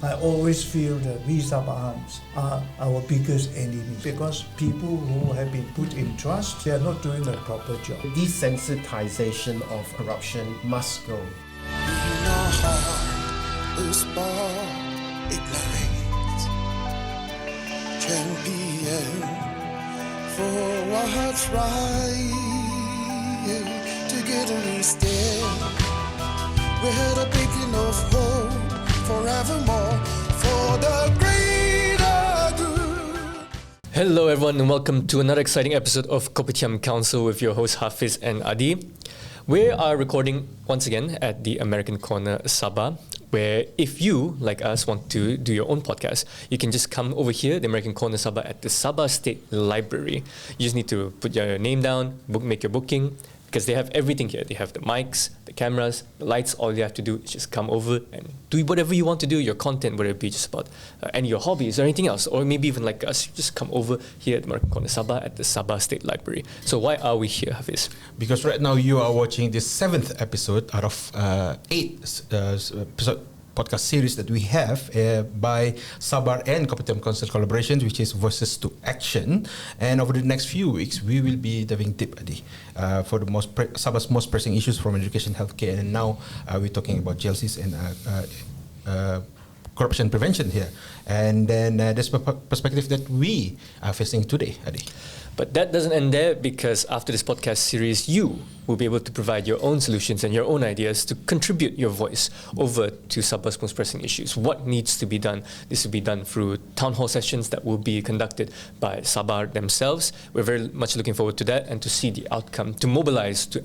I always feel that we Sabahans are our biggest enemy because people who have been put in trust, they are not doing a proper job. Desensitization of corruption must go. In our heart, a spark ignites, champion for our hearts right. Together we stand, we're the beacon of hope. Forevermore, for the greater good. Hello everyone and welcome to another exciting episode of Kopitiam Council with your host Haffisz and Adi. We are recording once again at the American Corner Sabah, where if you, like us, want to do your own podcast, you can just come over here, the American Corner Sabah, at the Sabah State Library. You just need to put your name down, make your booking, because they have everything here. They have the mics, the cameras, the lights. All you have to do is just come over and do whatever you want to do, your content, whether it be just about any of your hobbies or anything else, or maybe even like us, just come over here at the American Corner Sabah at the Sabah State Library. So why are we here, Haffisz? Because right now you are watching the 7th episode out of 8 podcast series that we have by Sabah and Comparative Council collaboration, which is Voices to Action. And over the next few weeks, we will be diving deep for the Sabah's most pressing issues from education, healthcare, and now we're talking about GLCs and corruption prevention here. And then this perspective that we are facing today, Adi. But that doesn't end there, because after this podcast series, you will be able to provide your own solutions and your own ideas to contribute your voice over to Sabah's most pressing issues. What needs to be done? This will be done through town hall sessions that will be conducted by Sabah themselves. We're very much looking forward to that and to see the outcome, to mobilize, to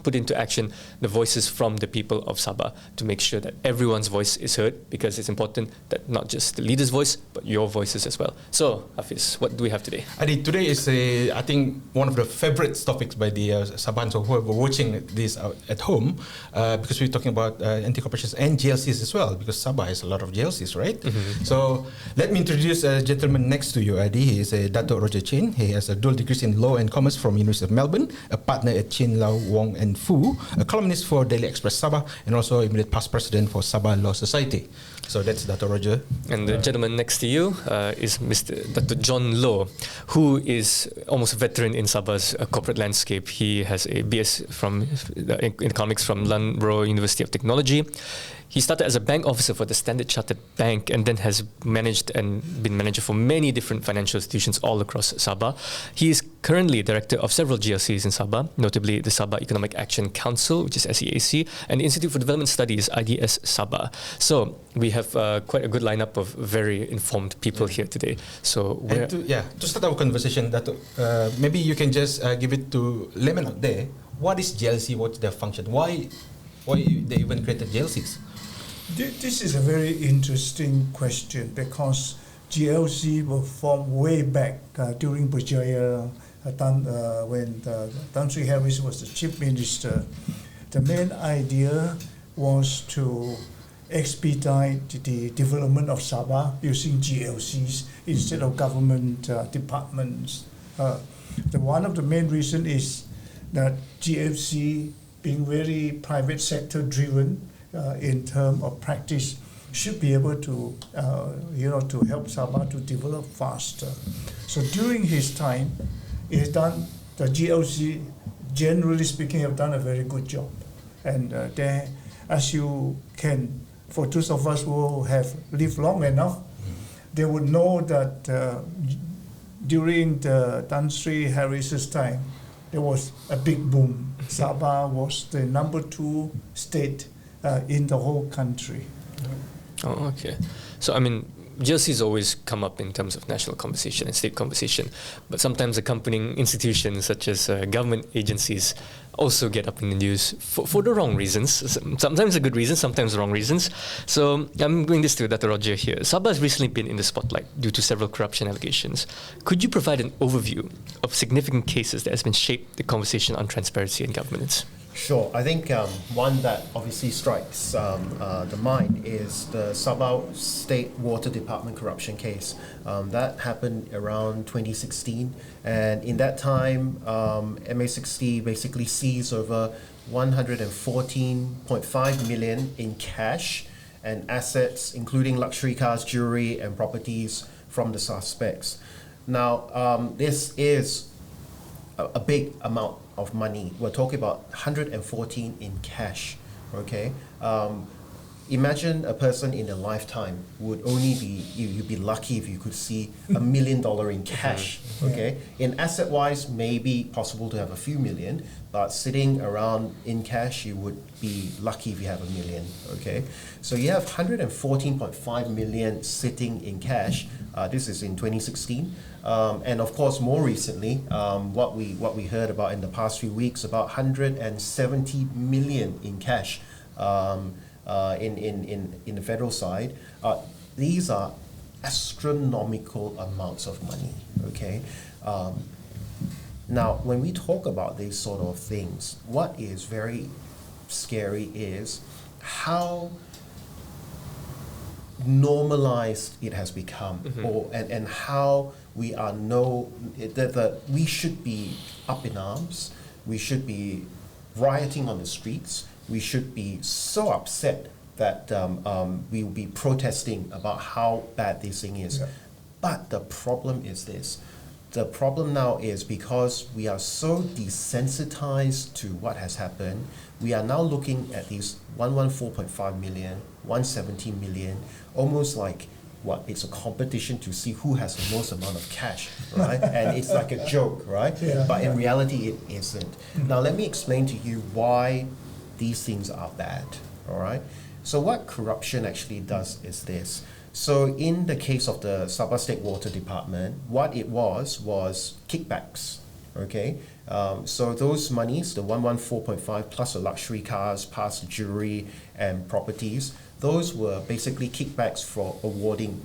put into action the voices from the people of Sabah to make sure that everyone's voice is heard, because it's important that not just the leader's voice, but your voices as well. So, Haffisz, what do we have today? Adi, today is I think one of the favorite topics by the Sabahans or whoever watching this at home, because we're talking about anti-corruption and GLCs as well, because Sabah has a lot of GLCs, right? Mm-hmm. So let me introduce a gentleman next to you, Adi. He is Datuk Roger Chin. He has a dual degrees in Law and Commerce from University of Melbourne, a partner at Chin, Lau, Wong and Fu, a columnist for Daily Express Sabah, and also immediate past president for Sabah Law Society. So that's Datuk Roger. And the gentleman next to you is Mr. Dr. John Loh, who is almost a veteran in Sabah's corporate landscape. He has a BS in economics from Loughborough University of Technology. He started as a bank officer for the Standard Chartered Bank and then has managed and been manager for many different financial institutions all across Sabah. He is currently director of several GLCs in Sabah, notably the Sabah Economic Advisory Council, which is SEAC, and the Institute for Development Studies, IDS Sabah. So we have quite a good lineup of very informed people here today. So to start our conversation, maybe you can just give it to layman out there. What is GLC? What's their function? Why they even created GLCs? This is a very interesting question, because GLC were formed way back during Berjaya, when Tan Sri Harris was the chief minister. The main idea was to expedite the development of Sabah using GLCs instead of government departments. One of the main reasons is that GLC, being very private sector driven in terms of practice, should be able to to help Sabah to develop faster. So during his time, the GLC, generally speaking, have done a very good job. And as you can, for those of us who have lived long enough, they would know that during the Tan Sri Harris's time, there was a big boom. Sabah was the number 2 state in the whole country. Oh, okay. So, I mean, GLCs always come up in terms of national conversation and state conversation, but sometimes accompanying institutions such as government agencies also get up in the news for the wrong reasons. Sometimes the good reasons, sometimes the wrong reasons. So I'm going this to Dr. Roger here. Sabah has recently been in the spotlight due to several corruption allegations. Could you provide an overview of significant cases that has been shaped the conversation on transparency in governance? Sure. I think one that obviously strikes the mind is the Sabah State Water Department corruption case. That happened around 2016, and in that time, MA60 basically seized over 114.5 million in cash and assets, including luxury cars, jewelry, and properties from the suspects. Now, this is a big amount of money. We're talking about 114 in cash, okay? Imagine a person in a lifetime would only be, you'd be lucky if you could see $1 million in cash, okay? In asset-wise, maybe possible to have a few million, but sitting around in cash, you would be lucky if you have $1 million, okay? So you have 114.5 million sitting in cash. This is in 2016. And of course, more recently, what we heard about in the past few weeks, about 170 million in cash in the federal side. These are astronomical amounts of money, okay? Now, when we talk about these sort of things, what is very scary is how normalized it has become, and how we are that we should be up in arms, we should be rioting on the streets, we should be so upset that we will be protesting about how bad this thing is. But the problem is this. The problem now is because we are so desensitized to what has happened, we are now looking at these 114.5 million, 170 million, almost like what, it's a competition to see who has the most amount of cash, right? And it's like a joke, right? But in reality, it isn't. Now, let me explain to you why these things are bad, all right? So what corruption actually does is this. So in the case of the Sabah State Water Department, what it was kickbacks, okay? So those monies, the 114.5 plus the luxury cars, plus jewelry and properties, those were basically kickbacks for awarding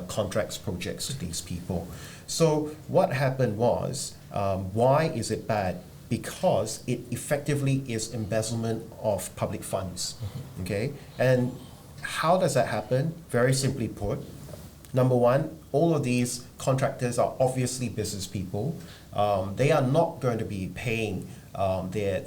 contracts, projects to these people. So what happened was, why is it bad? Because it effectively is embezzlement of public funds, okay? And how does that happen? Very simply put, number one, all of these contractors are obviously business people. They are not going to be paying their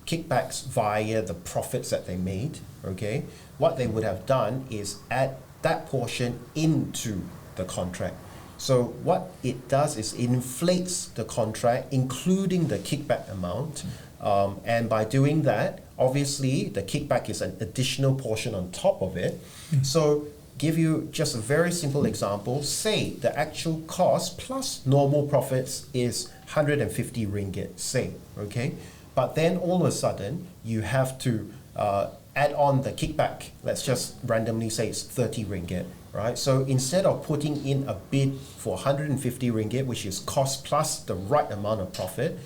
kickbacks via the profits that they made, okay? What they would have done is add that portion into the contract. So what it does is it inflates the contract, including the kickback amount, and by doing that, obviously the kickback is an additional portion on top of it. So give you just a very simple example, say the actual cost plus normal profits is 150 ringgit, say, okay? But then all of a sudden, you have to add on the kickback. Let's just randomly say it's 30 ringgit, right? So instead of putting in a bid for 150 ringgit, which is cost plus the right amount of profit,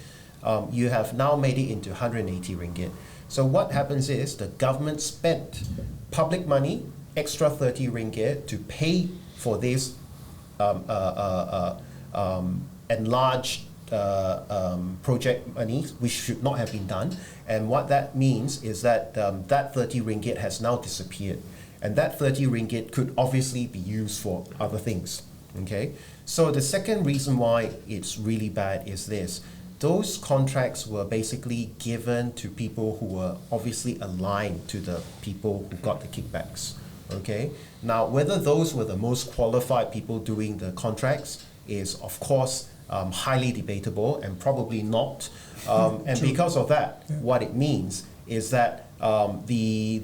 you have now made it into 180 ringgit. So what happens is the government spent public money, extra 30 ringgit to pay for this enlarged project money, which should not have been done. And what that means is that that 30 ringgit has now disappeared. And that 30 ringgit could obviously be used for other things, okay? So the second reason why it's really bad is this. Those contracts were basically given to people who were obviously aligned to the people who got the kickbacks, okay? Now, whether those were the most qualified people doing the contracts is, of course, highly debatable and probably not. And because of that, what it means is that the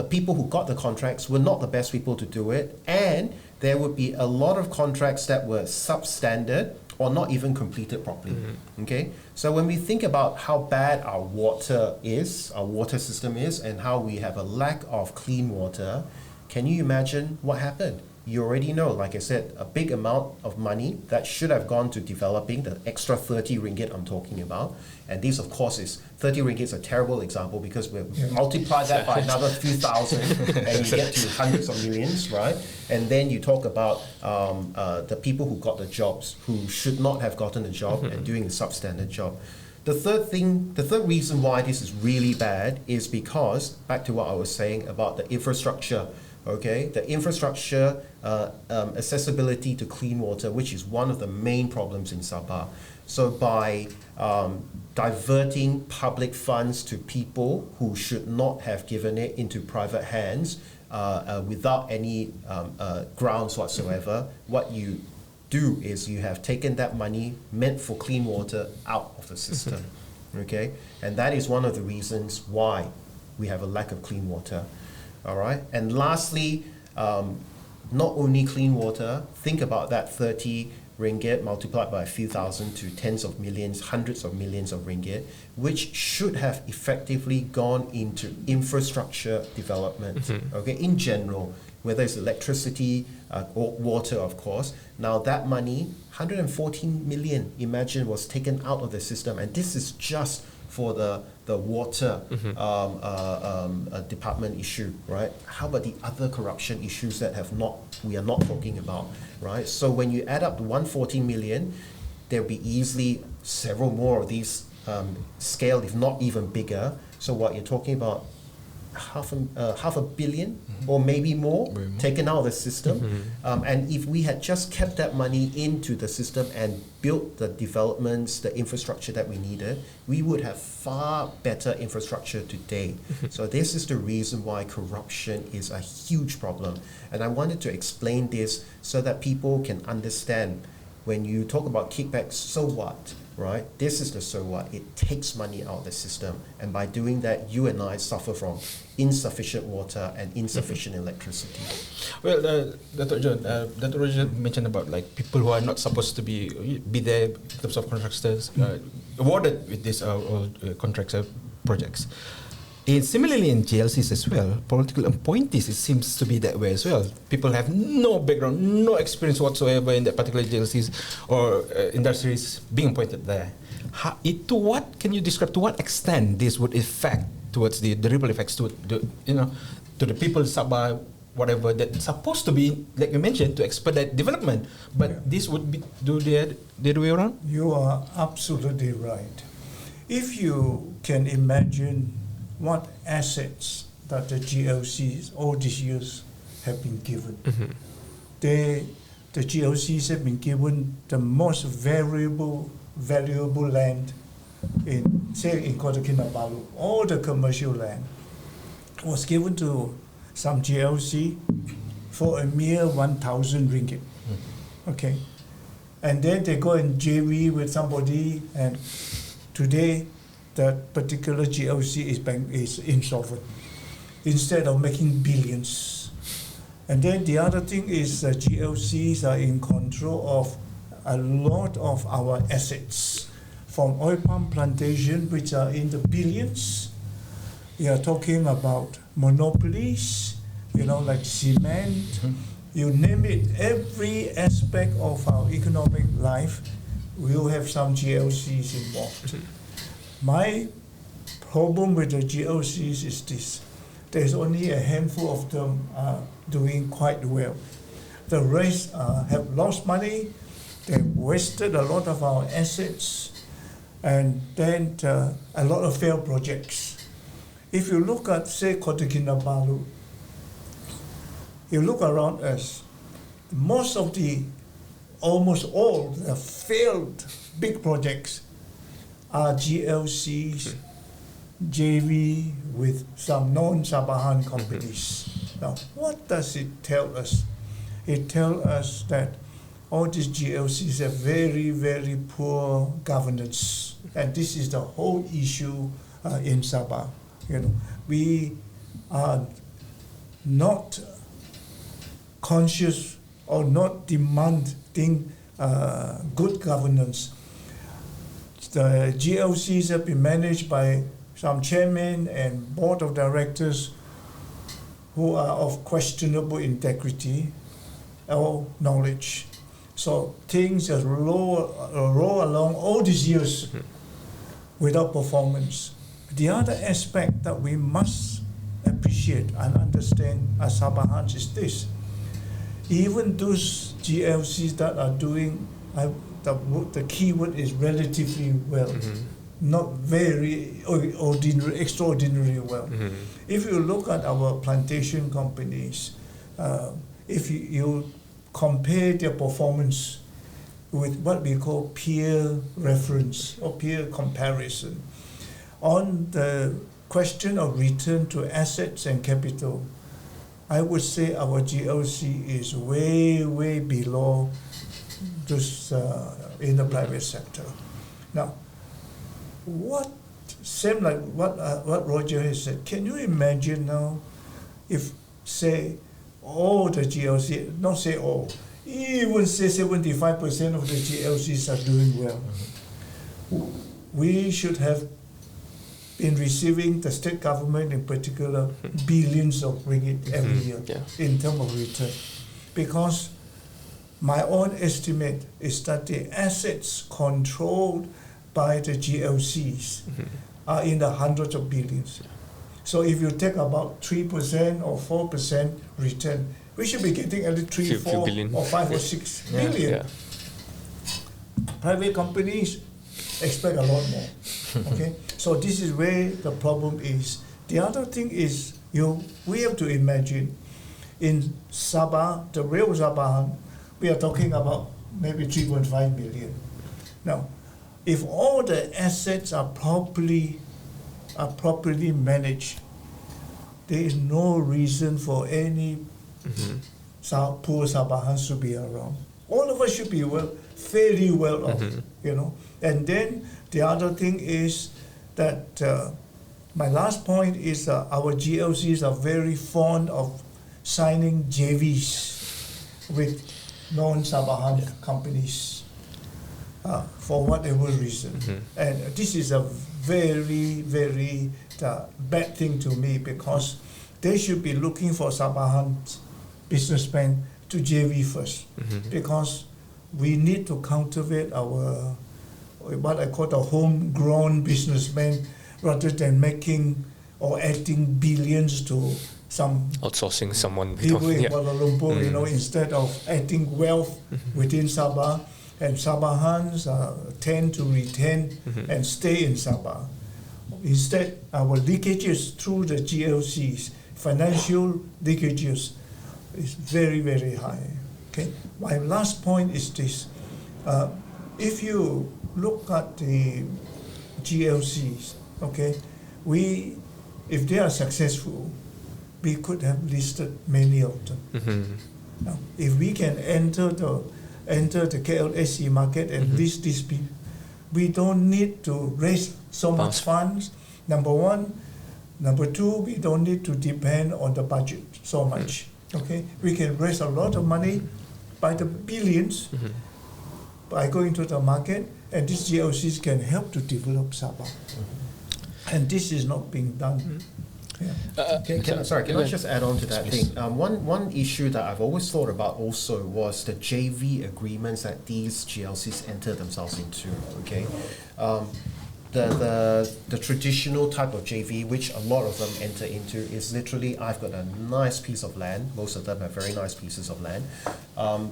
people who got the contracts were not the best people to do it, and there would be a lot of contracts that were substandard or not even completed properly, okay? So when we think about how bad our water system is, and how we have a lack of clean water, can you imagine what happened? You already know, like I said, a big amount of money that should have gone to developing, the extra 30 ringgit I'm talking about. And this, of course, is 30 ringgit is a terrible example because we multiply that by another few thousand and you get to hundreds of millions, right? And then you talk about the people who got the jobs, who should not have gotten a job and doing a substandard job. The third reason why this is really bad is because, back to what I was saying about the infrastructure, okay, the infrastructure, accessibility to clean water, which is one of the main problems in Sabah. So by diverting public funds to people who should not have given it into private hands without any grounds whatsoever, what you do is you have taken that money meant for clean water out of the system. Okay? And that is one of the reasons why we have a lack of clean water. All right? And lastly, not only clean water, think about that 30 ringgit multiplied by a few thousand to tens of millions, hundreds of millions of ringgit, which should have effectively gone into infrastructure development, okay, in general, whether it's electricity or water, of course. Now that money, 114 million, imagine, was taken out of the system, and this is just for the water department issue, right? How about the other corruption issues that we are not talking about, right? So when you add up the 114 million, there'll be easily several more of these scale, if not even bigger. So what you're talking about, half a billion or maybe more taken out of the system. And if we had just kept that money into the system and built the developments, the infrastructure that we needed, we would have far better infrastructure today. So this is the reason why corruption is a huge problem. And I wanted to explain this so that people can understand when you talk about kickbacks, so what? Right? This is the so what. It takes money out of the system. And by doing that, you and I suffer from insufficient water and insufficient electricity. Well, Datuk Roger mentioned about like people who are not supposed to be there in terms of contractors awarded with these contracts projects. Similarly in GLCs as well, political appointees, it seems to be that way as well. People have no background, no experience whatsoever in that particular GLCs or industries being appointed there. What can you describe, to what extent this would affect towards the ripple effects to the people in Sabah, whatever, that's supposed to be, like you mentioned, to expedite development, but this would be the other way around? You are absolutely right. If you can imagine what assets that the GLCs all these years have been given. The GLCs have been given the most valuable land in Kota Kinabalu. All the commercial land was given to some GLC for a mere 1,000 ringgit. Okay, and then they go and JV with somebody, and today that particular GLC is insolvent instead of making billions. And then the other thing is GLCs are in control of a lot of our assets, from oil palm plantation, which are in the billions. We are talking about monopolies, like cement, you name it, every aspect of our economic life will have some GLCs involved. My problem with the GLCs is this: there's only a handful of them doing quite well. The rest have lost money, they've wasted a lot of our assets, and then a lot of failed projects. If you look at, say, Kota Kinabalu, you look around us, almost all the failed big projects are GLCs, JV with some non-Sabahan companies. Now, what does it tell us? It tells us that all these GLCs have very, very poor governance. And this is the whole issue in Sabah. We are not conscious or not demanding good governance. The GLCs have been managed by some chairman and board of directors who are of questionable integrity or knowledge. So things just roll along all these years without performance. The other aspect that we must appreciate and understand as Sabahans is this: even those GLCs that are doing, the key word is relatively well, not very extraordinarily well. If you look at our plantation companies, if you compare their performance with what we call peer reference or peer comparison. On the question of return to assets and capital, I would say our GLC is way, way below this in the private sector. Now, same like what Roger has said, can you imagine now if, say, all the GLC, not say all, even say 75% of the GLCs are doing well. We should have been receiving, the state government in particular, billions of ringgit every year in terms of return. Because my own estimate is that the assets controlled by the GLCs are in the hundreds of billions. So if you take about 3% or 4% return, we should be getting at least 3, 4, or 5 or 6 billion. Yeah. Private companies expect a lot more. Okay, so this is where the problem is. The other thing is we have to imagine in Sabah, the real Sabahan, we are talking about maybe 3.5 million. Now, if all the assets are properly managed, there is no reason for any poor Sabahans to be around. All of us should be fairly well off, you know. And then the other thing is that my last point is our GLCs are very fond of signing JVs with non-Sabahan companies for whatever reason. And this is a very, very bad thing to me, because they should be looking for Sabahan businessmen to JV first, because we need to cultivate our, what I call the homegrown businessmen, rather than making or adding billions to some outsourcing someone people in Kuala Lumpur, you know, instead of adding wealth within Sabah. And Sabahans tend to retain and stay in Sabah. Instead, our leakages through the GLCs, financial leakages, is very, very high. Okay. My last point is this: if you look at the GLCs, okay, if they are successful, we could have listed many of them. Now, if we can enter the KLSE market and list these people, we don't need to raise so much funds, number one. Number two, we don't need to depend on the budget so much. Okay, we can raise a lot of money by the billions by going to the market, and these GLCs can help to develop Sabah. And this is not being done. Can I just add on to that thing? One issue that I've always thought about also was the JV agreements that these GLCs enter themselves into. Okay, the traditional type of JV, which a lot of them enter into, is literally, I've got a nice piece of land. Most of them have very nice pieces of land.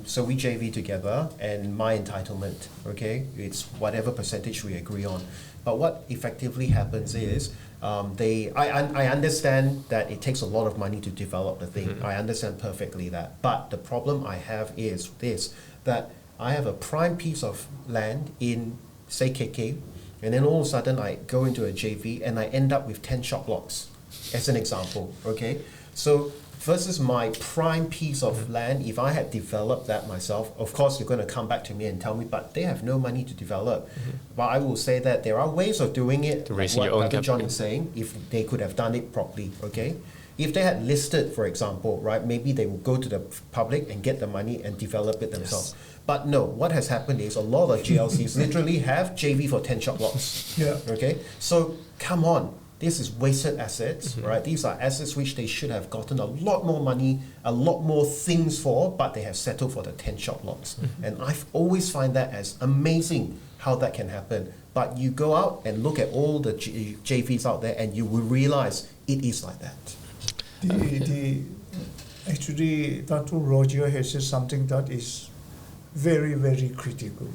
So we JV together, and my entitlement, okay, it's whatever percentage we agree on. But what effectively happens is, I understand that it takes a lot of money to develop the thing. I understand perfectly that. But the problem I have is this, that I have a prime piece of land in, say, KK, and then all of a sudden I go into a JV and I end up with 10 shop lots, as an example, okay? So versus my prime piece of land, if I had developed that myself, of course you're going to come back to me and tell me, but they have no money to develop. But I will say that there are ways of doing it, to raising your own Dr. John capital. is saying, if they could have done it properly, okay? If they had listed, for example, right, maybe they would go to the public and get the money and develop it themselves. But no, what has happened is a lot of GLCs literally have JV for 10 shop lots. Okay? So come on. This is wasted assets, right? These are assets which they should have gotten a lot more money, a lot more things for, but they have settled for the 10 shop lots. And I've always find that as amazing how that can happen. But you go out and look at all the JVs out there and you will realize it is like that. Actually, Datuk Roger has said something that is very, very critical,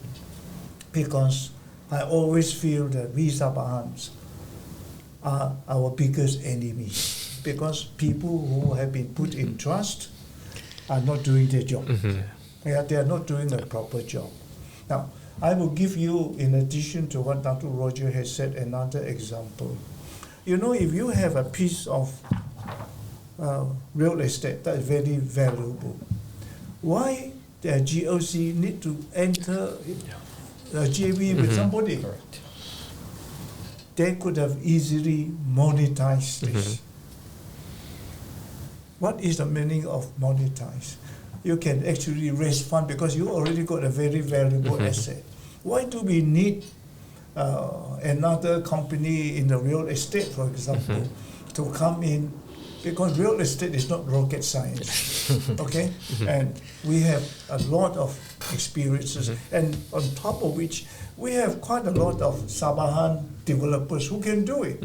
because I always feel that we Sabahans are our biggest enemies, because people who have been put in trust are not doing their job. They are not doing a proper job. Now, I will give you, in addition to what Datuk Roger has said, another example. You know, if you have a piece of real estate that is very valuable, why the GLC need to enter a JV with somebody? Correct. They could have easily monetized this. What is the meaning of monetize? You can actually raise fund because you already got a very valuable asset. Why do we need another company in the real estate, for example, to come in? Because real estate is not rocket science, okay? And we have a lot of experiences, and on top of which, we have quite a lot of Sabahan developers who can do it.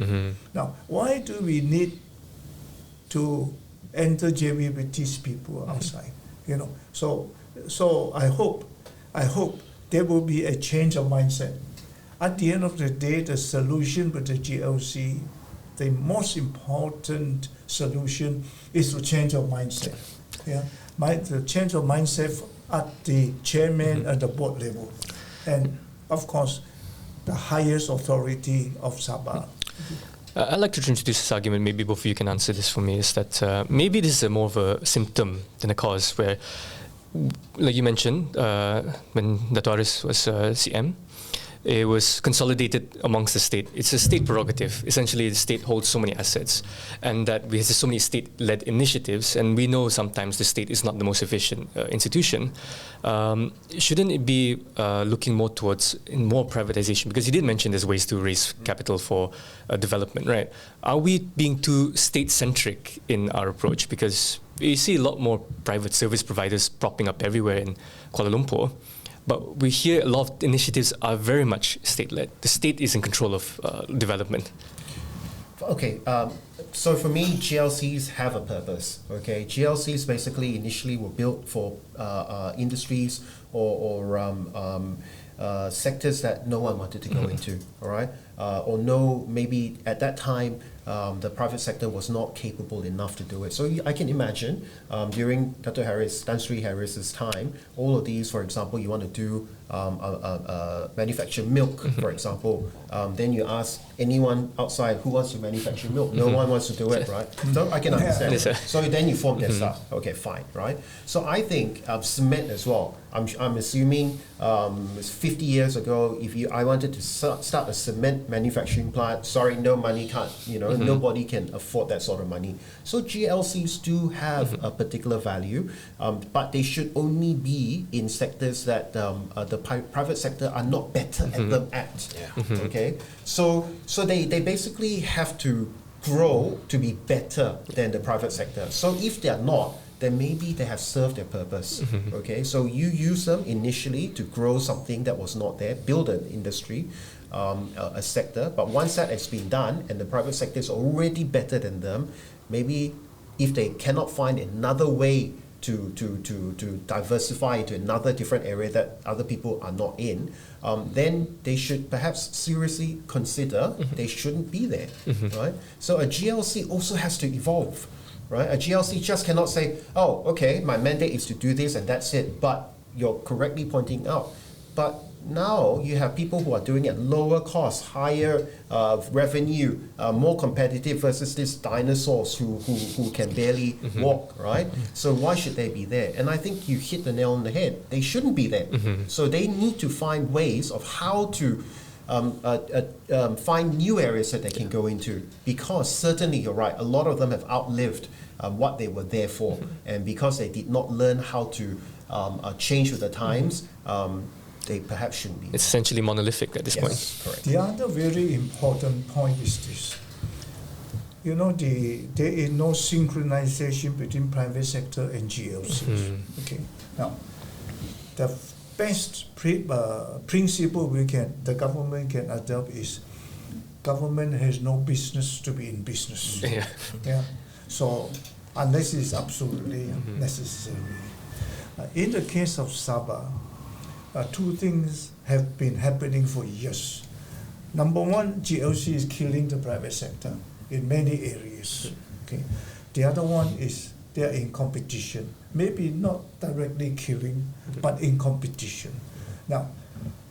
Now, why do we need to enter JV with these people outside? You know, so I hope there will be a change of mindset. At the end of the day, the solution with the GLC, the most important solution is to change of mindset. Yeah, the change of mindset at the chairman at the board level, and of course, the highest authority of Sabah. I'd like to introduce this argument, maybe both of you can answer this for me, is that maybe this is more of a symptom than a cause, where, like you mentioned, when Datuk Haffisz was CM, it was consolidated amongst the state. It's a state prerogative. Essentially, the state holds so many assets, and that we have so many state-led initiatives, and we know sometimes the state is not the most efficient institution. Shouldn't it be looking more towards more privatization? Because you did mention there's ways to raise capital for development, right? Are we being too state-centric in our approach? Because you see a lot more private service providers propping up everywhere in Kuala Lumpur. But we hear a lot of initiatives are very much state-led. The state is in control of development. Okay, so for me, GLCs have a purpose. Okay, GLCs basically initially were built for industries or sectors that no one wanted to go into. All right, or no, maybe at that time the private sector was not capable enough to do it. So I can imagine during Tan Sri Harris's time, all of these, for example, you want to do manufacture milk, for example, then you ask anyone outside who wants to manufacture milk. No one wants to do it, right? So I can understand. So then you form that stuff. Okay, fine, right? So I think cement as well. I'm assuming 50 years ago, if I wanted to start a cement manufacturing plant, sorry, no money, can't, nobody can afford that sort of money. So GLCs do have a particular value, but they should only be in sectors that the private sector are not better at them at. Okay, so they basically have to grow to be better than the private sector. So if they are not, then maybe they have served their purpose. Okay, so you use them initially to grow something that was not there, build an industry, a sector. But once that has been done and the private sector is already better than them, maybe if they cannot find another way to diversify into another different area that other people are not in, then they should perhaps seriously consider they shouldn't be there, right? So a GLC also has to evolve, right? A GLC just cannot say, oh, okay, my mandate is to do this and that's it. But you're correctly pointing out, but now you have people who are doing it lower cost, higher revenue, more competitive versus these dinosaurs who can barely walk, right? So why should they be there? And I think you hit the nail on the head. They shouldn't be there. So they need to find ways of how to find new areas that they can go into, because certainly you're right, a lot of them have outlived what they were there for, and because they did not learn how to change with the times, they perhaps shouldn't be. It's essentially monolithic at this point. Correct. The other very important point is this. There is no synchronization between private sector and GLCs. Okay. Now, the best principle the government can adopt is government has no business to be in business. Yeah. So unless it's absolutely necessary. In the case of Sabah, two things have been happening for years. Number one, GLC is killing the private sector in many areas. Okay. The other one is they are in competition. Maybe not directly killing, but in competition. Now,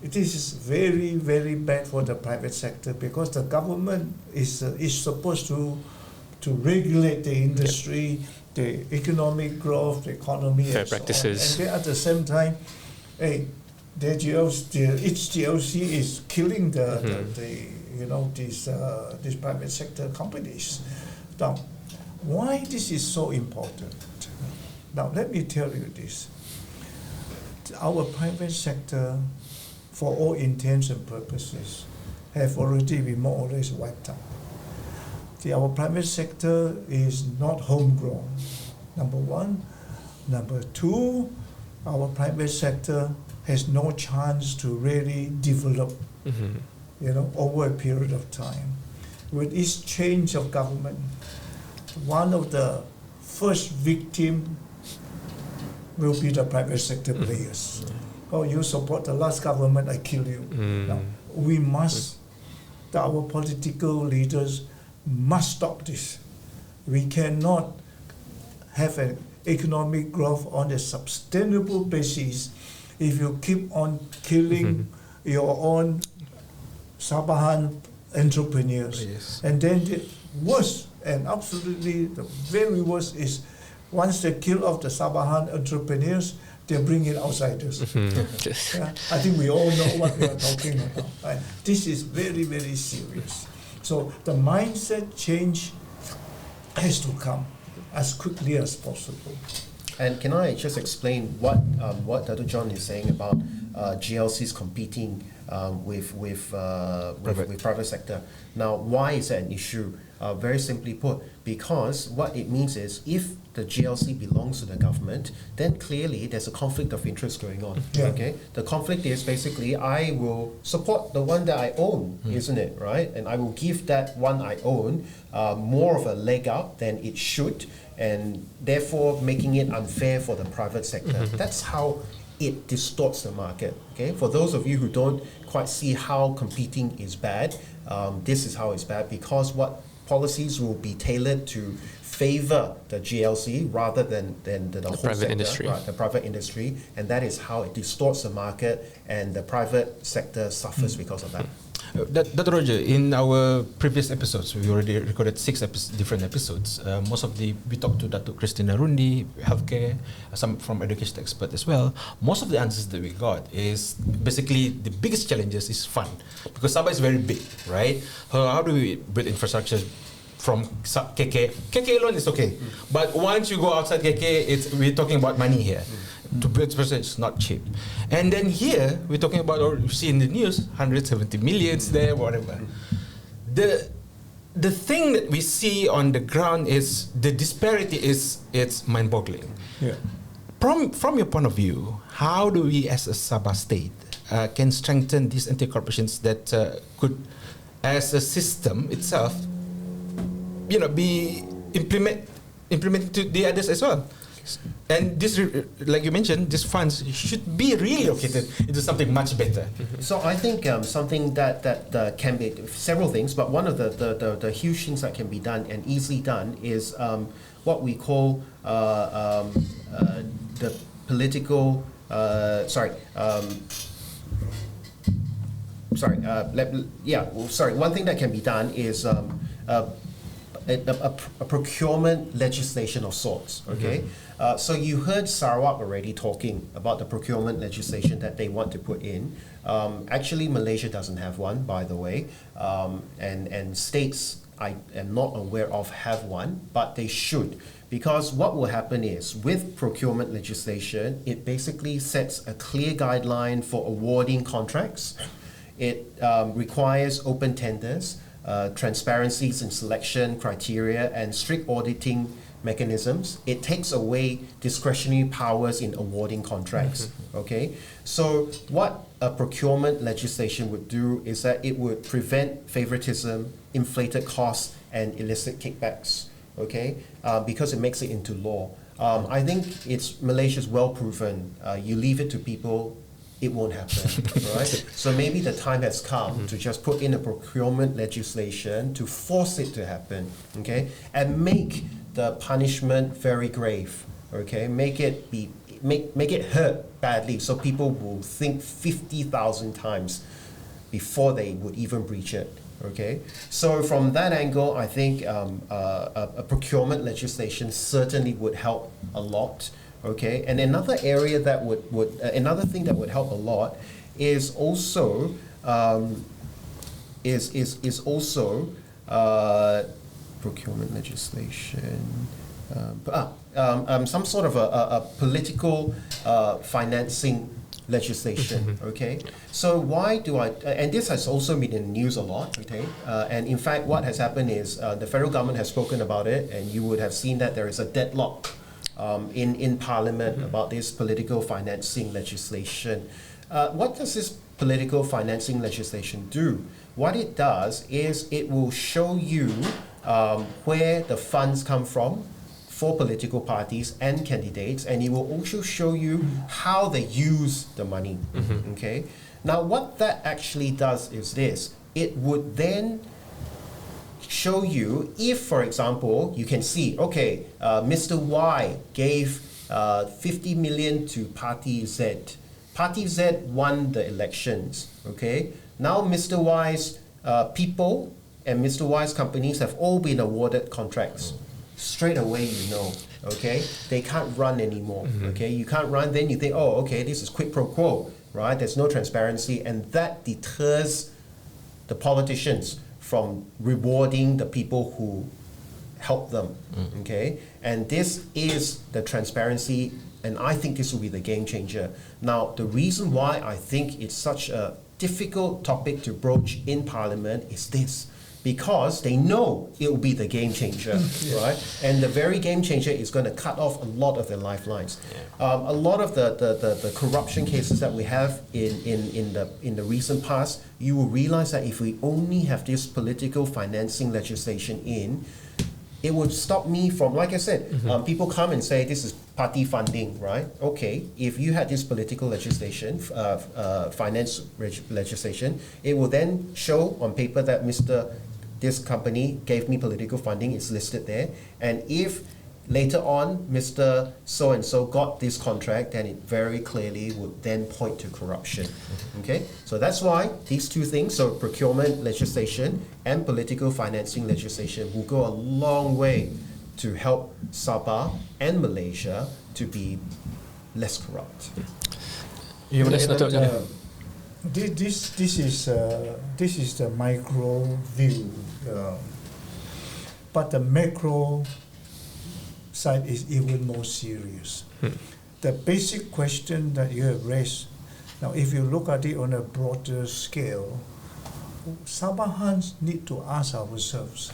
it is very, very bad for the private sector, because the government is supposed to regulate the industry, the economic growth, the economy, fair and so on. practices. And then at the same time, each GLC is killing these private sector companies. Now, why this is so important? Now, let me tell you this. Our private sector, for all intents and purposes, have already been more or less wiped out. Our private sector is not homegrown, number one. Number two, our private sector has no chance to really develop, over a period of time. With each change of government, one of the first victims will be the private sector players. Oh, you support the last government, I kill you. Now, we must, our political leaders must stop this. We cannot have an economic growth on a sustainable basis if you keep on killing your own Sabahan entrepreneurs. Yes. And then the worst, and absolutely the very worst, is once they kill off the Sabahan entrepreneurs, they bring in outsiders. Yeah, I think we all know what we are talking about. Right? This is very, very serious. So the mindset change has to come as quickly as possible. And can I just explain what Datuk John is saying about GLCs competing with private sector? Now, why is that an issue? Very simply put, because what it means is if the GLC belongs to the government, then clearly there's a conflict of interest going on. Yeah. Okay, the conflict is basically I will support the one that I own, isn't it, right? And I will give that one I own more of a leg up than it should, and therefore making it unfair for the private sector. That's how it distorts the market. Okay, for those of you who don't quite see how competing is bad, this is how it's bad, because what policies will be tailored to favor the GLC rather than the whole private sector, industry. right, the private industry, and that is how it distorts the market, and the private sector suffers because of that. Dr. Roger, in our previous episodes, we already recorded 6 different episodes. We talked to Datuk Christina Rundi, healthcare, some from education expert as well. Most of the answers that we got is basically the biggest challenges is fund, because Sabah is very big, right? How do we build infrastructure from KK? KK alone is okay, but once you go outside KK, we're talking about money here. To build infrastructure is not cheap. And then here, we're talking about, or you see in the news, 170 millions there, whatever. The thing that we see on the ground is the disparity it's mind-boggling. Yeah. From your point of view, how do we as a Sabah state can strengthen these anti-corporations that could, as a system itself, be implemented to the others as well? And this, like you mentioned, these funds should be relocated into something much better. So I think something that can be several things, but one of the huge things that can be done and easily done is what we call the political. One thing that can be done is a procurement legislation of sorts. Okay, so you heard Sarawak already talking about the procurement legislation that they want to put in. Actually, Malaysia doesn't have one, by the way, and states I am not aware of have one, but they should. Because what will happen is, with procurement legislation, it basically sets a clear guideline for awarding contracts. It requires open tenders, transparencies in selection criteria, and strict auditing mechanisms. It takes away discretionary powers in awarding contracts. Okay, so what a procurement legislation would do is that it would prevent favoritism, inflated costs, and illicit kickbacks. Okay, because it makes it into law. I think Malaysia's well proven. You leave it to people, it won't happen, right? So maybe the time has come to just put in a procurement legislation to force it to happen, okay? And make the punishment very grave, okay? Make it be make it hurt badly, so people will think 50,000 times before they would even breach it. Okay, so from that angle, I think a procurement legislation certainly would help a lot. Okay, and another area that another thing that would help a lot is also procurement legislation. Some sort of a political financing legislation. Okay, so why do I? And this has also been in the news a lot. Okay, and in fact, what has happened is the federal government has spoken about it, and you would have seen that there is a deadlock in Parliament about this political financing legislation. What does this political financing legislation do? What it does is it will show you where the funds come from for political parties and candidates, and it will also show you how they use the money. Okay. Now, what that actually does is this: it would then show you if, for example, you can see, okay, Mr. Y gave 50 million to Party Z. Party Z won the elections. Okay. Now, Mr. Y's people and Mr. Y's companies have all been awarded contracts. Straight away, you know, okay, they can't run anymore. Okay, you can't run. Then you think, oh, okay, this is quid pro quo, right? There's no transparency, and that deters the politicians from rewarding the people who help them. Okay, and this is the transparency, and I think this will be the game changer. Now, the reason why I think it's such a difficult topic to broach in Parliament is this: because they know it will be the game changer, right? And the very game changer is going to cut off a lot of their lifelines. A lot of the corruption cases that we have in the recent past, you will realize that if we only have this political financing legislation in, it would stop me from, like I said, people come and say this is party funding, right? Okay, if you had this political legislation, finance legislation, it will then show on paper that this company gave me political funding, it's listed there. And if later on Mr. So-and-so got this contract, then it very clearly would then point to corruption. Okay, so that's why these two things, so procurement legislation and political financing legislation, will go a long way to help Sabah and Malaysia to be less corrupt. This is the micro view, but the macro side is even more serious. The basic question that you have raised, now if you look at it on a broader scale, Sabahans need to ask ourselves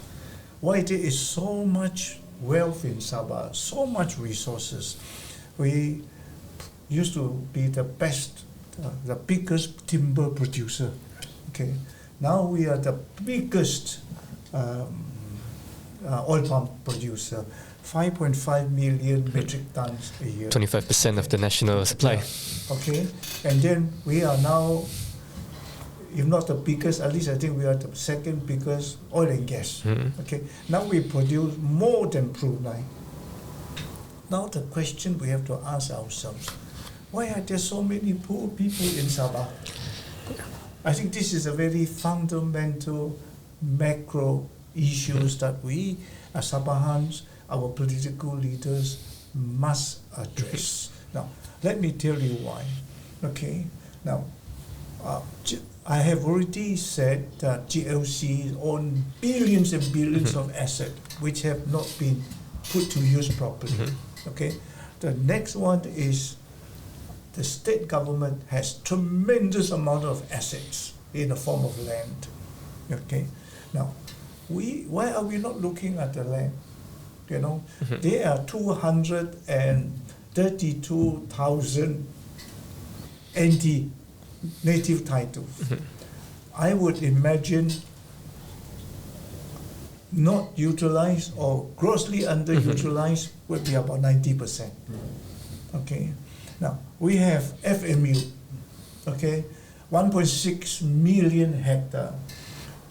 why there is so much wealth in Sabah, so much resources. We used to be the best, the biggest timber producer. Okay, now we are the biggest oil palm producer, 5.5 million metric tons a year. 25% of the national supply. Okay, and then we are now, if not the biggest, at least I think we are the second biggest oil and gas. Okay, now we produce more than Brunei. Now the question we have to ask ourselves, why are there so many poor people in Sabah? I think this is a very fundamental macro issues that we as Sabahans, our political leaders, must address. Now, let me tell you why. Okay, now, I have already said that GLCs own billions and billions of assets which have not been put to use properly. Okay, the next one is the state government has tremendous amount of assets in the form of land. Okay, now why are we not looking at the land? You know, there are 232,000 NT native titles. I would imagine not utilized or grossly underutilized would be about 90%. Okay, now we have FMU. Okay, 1.6 million hectare.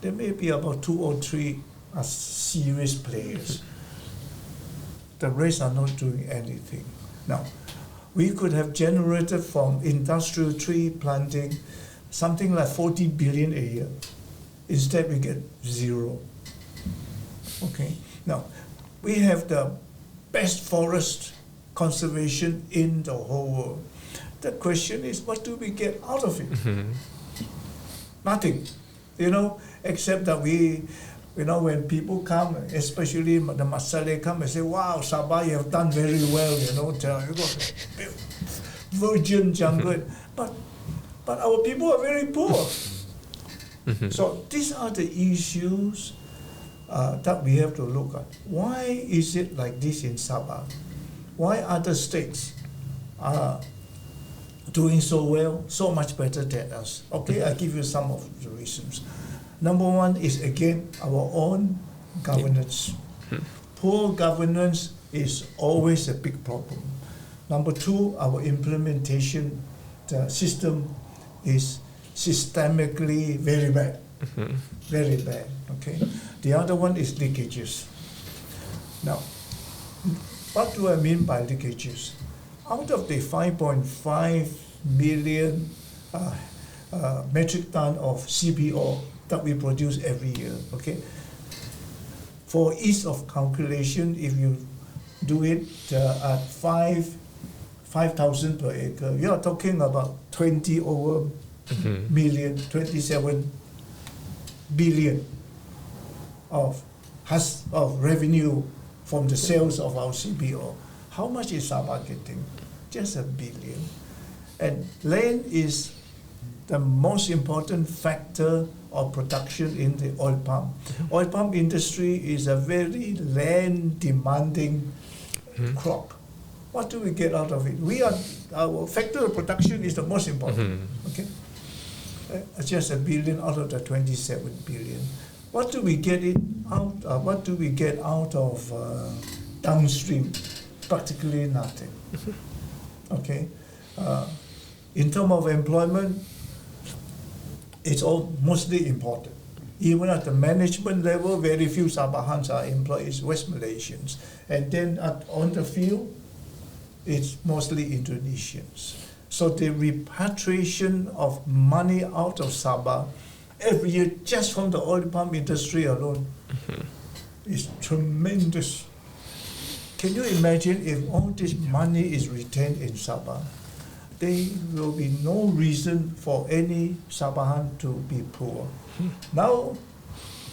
There may be about 2 or 3 are serious players. The rest are not doing anything. Now, we could have generated from industrial tree planting something like 40 billion a year. Instead, we get 0. Okay. Now, we have the best forest conservation in the whole world. The question is, what do we get out of it? Nothing, except that when people come, especially the Masale come and say, wow, Sabah, you have done very well, you got virgin jungle. But our people are very poor. So these are the issues that we have to look at. Why is it like this in Sabah? Why other states are doing so well, so much better than us? Okay, I'll give you some of the reasons. Number one is, again, our own governance. Poor governance is always a big problem. Number two, our implementation, the system is systemically very bad. Very bad, okay? The other one is leakages. Now, what do I mean by leakages? Out of the 5.5 million metric ton of CPO that we produce every year, okay? For ease of calculation, if you do it at 5,000 per acre, you are talking about 20 over million, 27 billion of revenue from the sales of our CPO. How much is Sabah getting? Just 1 billion. And land is the most important factor of production in the oil palm. Oil palm industry is a very land demanding crop. What do we get out of it? Our factor of production is the most important. Okay, just 1 billion out of the 27 billion. What do we get out? What do we get out of downstream? Practically nothing. Okay, in terms of employment, it's all mostly imported. Even at the management level, very few Sabahans are employed, it's West Malaysians. And then on the field, it's mostly Indonesians. So the repatriation of money out of Sabah every year just from the oil palm industry alone is tremendous. Can you imagine if all this money is retained in Sabah? There will be no reason for any Sabahan to be poor. Now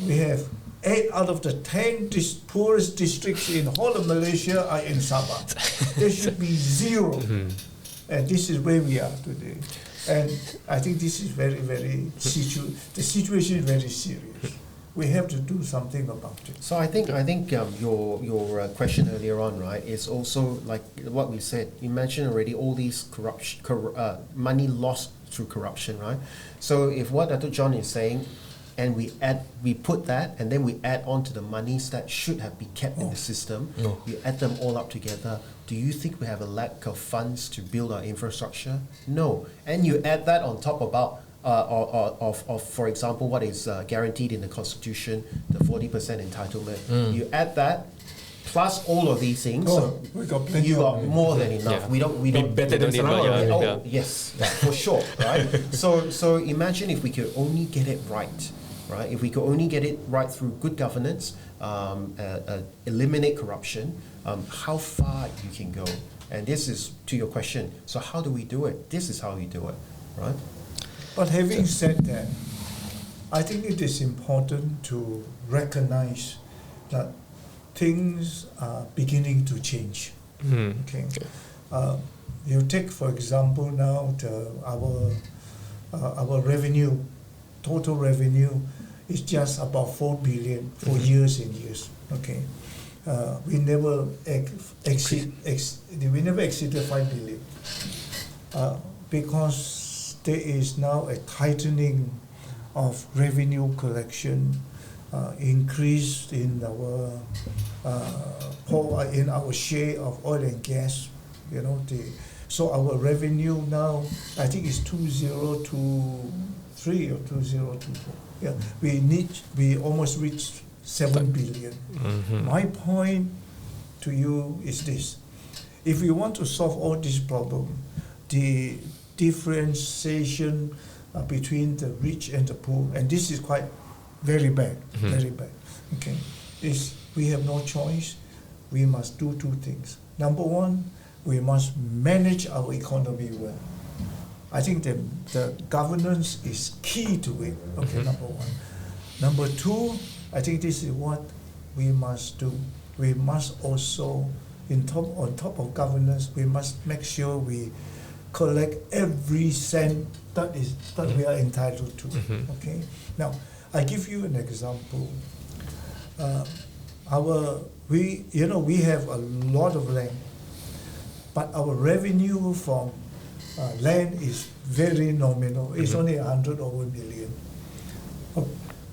we have 8 out of the 10 poorest districts in whole of Malaysia are in Sabah. There should be 0. And this is where we are today. And I think this is very, very the situation is very serious. We have to do something about it. So I think your question earlier on, right, is also like what we said. You mentioned already all these money lost through corruption, right? So if what Datuk John is saying, and we put that, and then we add on to the monies that should have been kept in the system, we add them all up together. Do you think we have a lack of funds to build our infrastructure? No. And you add that on top about for example, what is guaranteed in the Constitution, the 40% entitlement. You add that plus all of these things, we got plenty you got more than enough. Yeah. We don't better than Sarawak. Yes, for sure, right? So imagine if we could only get it right. Right? If we could only get it right through good governance, eliminate corruption, how far you can go. And this is to your question. So how do we do it? This is how we do it, right? But having said that, I think it is important to recognize that things are beginning to change. Okay. You take, for example, now our revenue, total revenue, is just about 4 billion for years and years. Okay, we never exceeded 5 billion because there is now a tightening of revenue collection, increase in our share of oil and gas. So our revenue now, I think it's 2023 or 2024. Yeah, we almost reached 7 billion. My point to you is this: if we want to solve all these problems, the differentiation between the rich and the poor, and this is quite very bad, very bad. Okay, we have no choice. We must do two things. Number one, we must manage our economy well. I think the governance is key to it. Okay, number one. Number two, I think this is what we must do. We must also, on top of governance, we must make sure we collect every cent that we are entitled to. Okay. Now, I give you an example. We have a lot of land, but our revenue from land is very nominal. It's only 100 over million.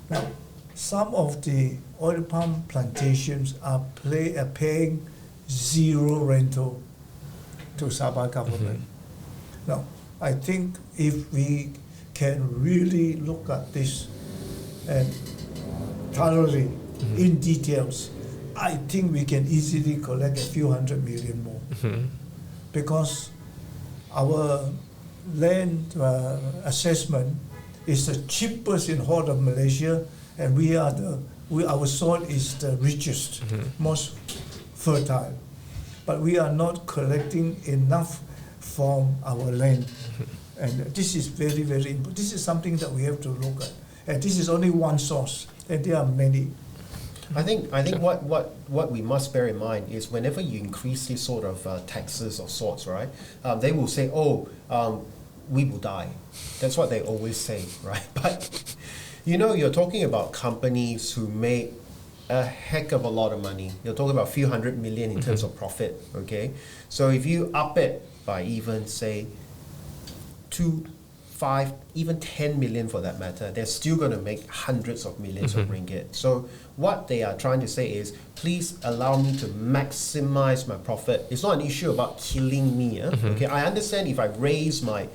Now, some of the oil palm plantations are paying zero rental to Sabah government. Now, I think if we can really look at this and thoroughly in details, I think we can easily collect a few hundred million more, because our land assessment is the cheapest in whole of Malaysia, and our soil is the richest, most fertile, but we are not collecting enough from our land, and this is very, very important. This is something that we have to look at, and this is only one source, and there are many. I think what we must bear in mind is whenever you increase these sort of taxes of sorts, right? They will say, we will die. That's what they always say, right? But you're talking about companies who make a heck of a lot of money. You're talking about a few hundred million in terms of profit. Okay, so if you up it by even say 2, 5, even 10 million for that matter, they're still going to make hundreds of millions of ringgit. So what they are trying to say is, please allow me to maximize my profit. It's not an issue about killing me. Okay, I understand if I raise my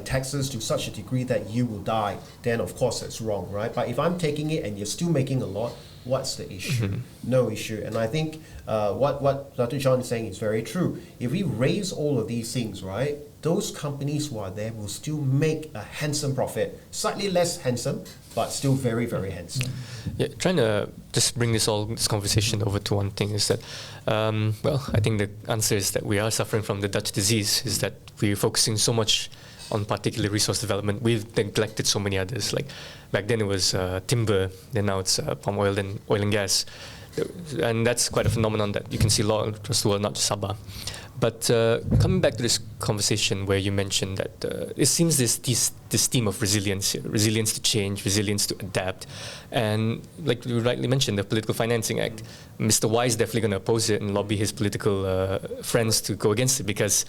taxes to such a degree that you will die, then of course that's wrong, right? But if I'm taking it and you're still making a lot, what's the issue? No issue. And I think what Dr. John is saying is very true. If we raise all of these things, right, those companies who are there will still make a handsome profit, slightly less handsome, but still very, very handsome. Yeah, trying to just bring this conversation over to one thing is that, I think the answer is that we are suffering from the Dutch disease, is that we're focusing so much on particular resource development. We've neglected so many others. Like back then it was timber, then now it's palm oil, then oil and gas. And that's quite a phenomenon that you can see a lot across the world, not just Sabah. But coming back to this conversation where you mentioned that it seems this theme of resilience here, resilience to change, resilience to adapt. And like you rightly mentioned, the Political Financing Act, Mr. Y is definitely going to oppose it and lobby his political friends to go against it, because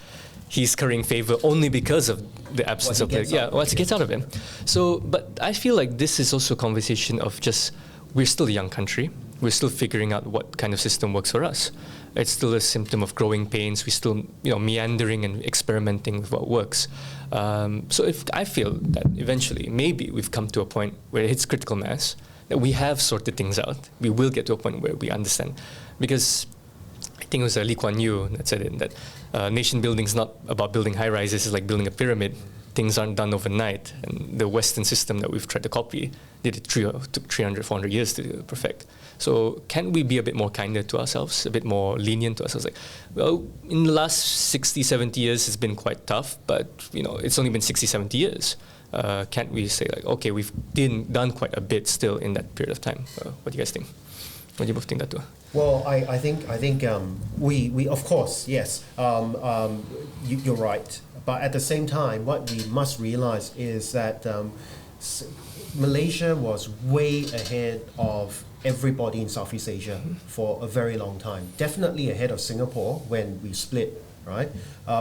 he's currying favor only because of the absence of what he gets out of him. So, but I feel like this is also a conversation of just, we're still a young country. We're still figuring out what kind of system works for us. It's still a symptom of growing pains. We're still, meandering and experimenting with what works. So if I feel that eventually, maybe we've come to a point where it hits critical mass, that we have sorted things out. We will get to a point where we understand. Because I think it was Lee Kuan Yew that said it, that nation building is not about building high-rises, it's like building a pyramid. Things aren't done overnight. And the Western system that we've tried to copy took 300, 400 years to perfect. So can we be a bit more kinder to ourselves, a bit more lenient to ourselves? Like, well, in the last 60, 70 years, it's been quite tough, but it's only been 60, 70 years. Can't we say like, okay, we've done quite a bit still in that period of time? What do you guys think? What do you both think that too? Well, I think we of course, yes, you're right. But at the same time, what we must realize is that Malaysia was way ahead of everybody in Southeast Asia for a very long time. Definitely ahead of Singapore when we split, right?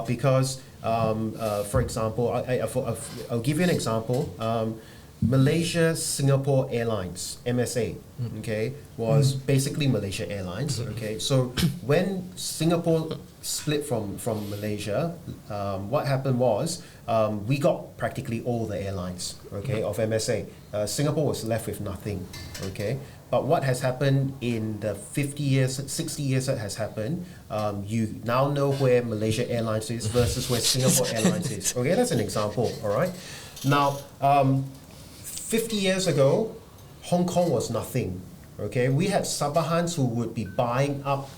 Because, for example, I'll give you an example. Malaysia Singapore Airlines, MSA, okay, was basically Malaysia Airlines, okay. So when Singapore split from Malaysia, what happened was we got practically all the airlines, okay, of MSA. Singapore was left with nothing, okay. But what has happened in the 50 years, 60 years that has happened, you now know where Malaysia Airlines is versus where Singapore Airlines is. Okay, that's an example, all right? Now, 50 years ago, Hong Kong was nothing, okay? We had Sabahans who would be buying up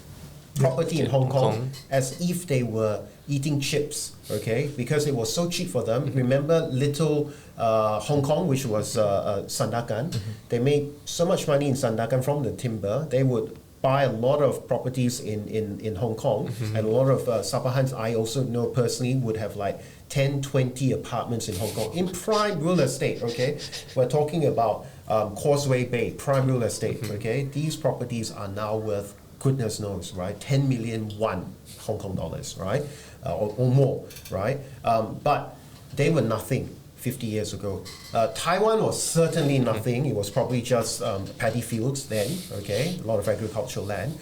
property in Hong Kong as if they were eating chips, okay? Because it was so cheap for them. Remember little Hong Kong, which was Sandakan. They made so much money in Sandakan from the timber. They would buy a lot of properties in Hong Kong, and a lot of Sabahans I also know personally would have like 10, 20 apartments in Hong Kong in prime real estate, okay? We're talking about Causeway Bay, prime real estate, okay? These properties are now worth, goodness knows, right? 10 million Hong Kong dollars, right? Or more, right? But they were nothing 50 years ago. Taiwan was certainly nothing. It was probably just paddy fields then, okay? A lot of agricultural land.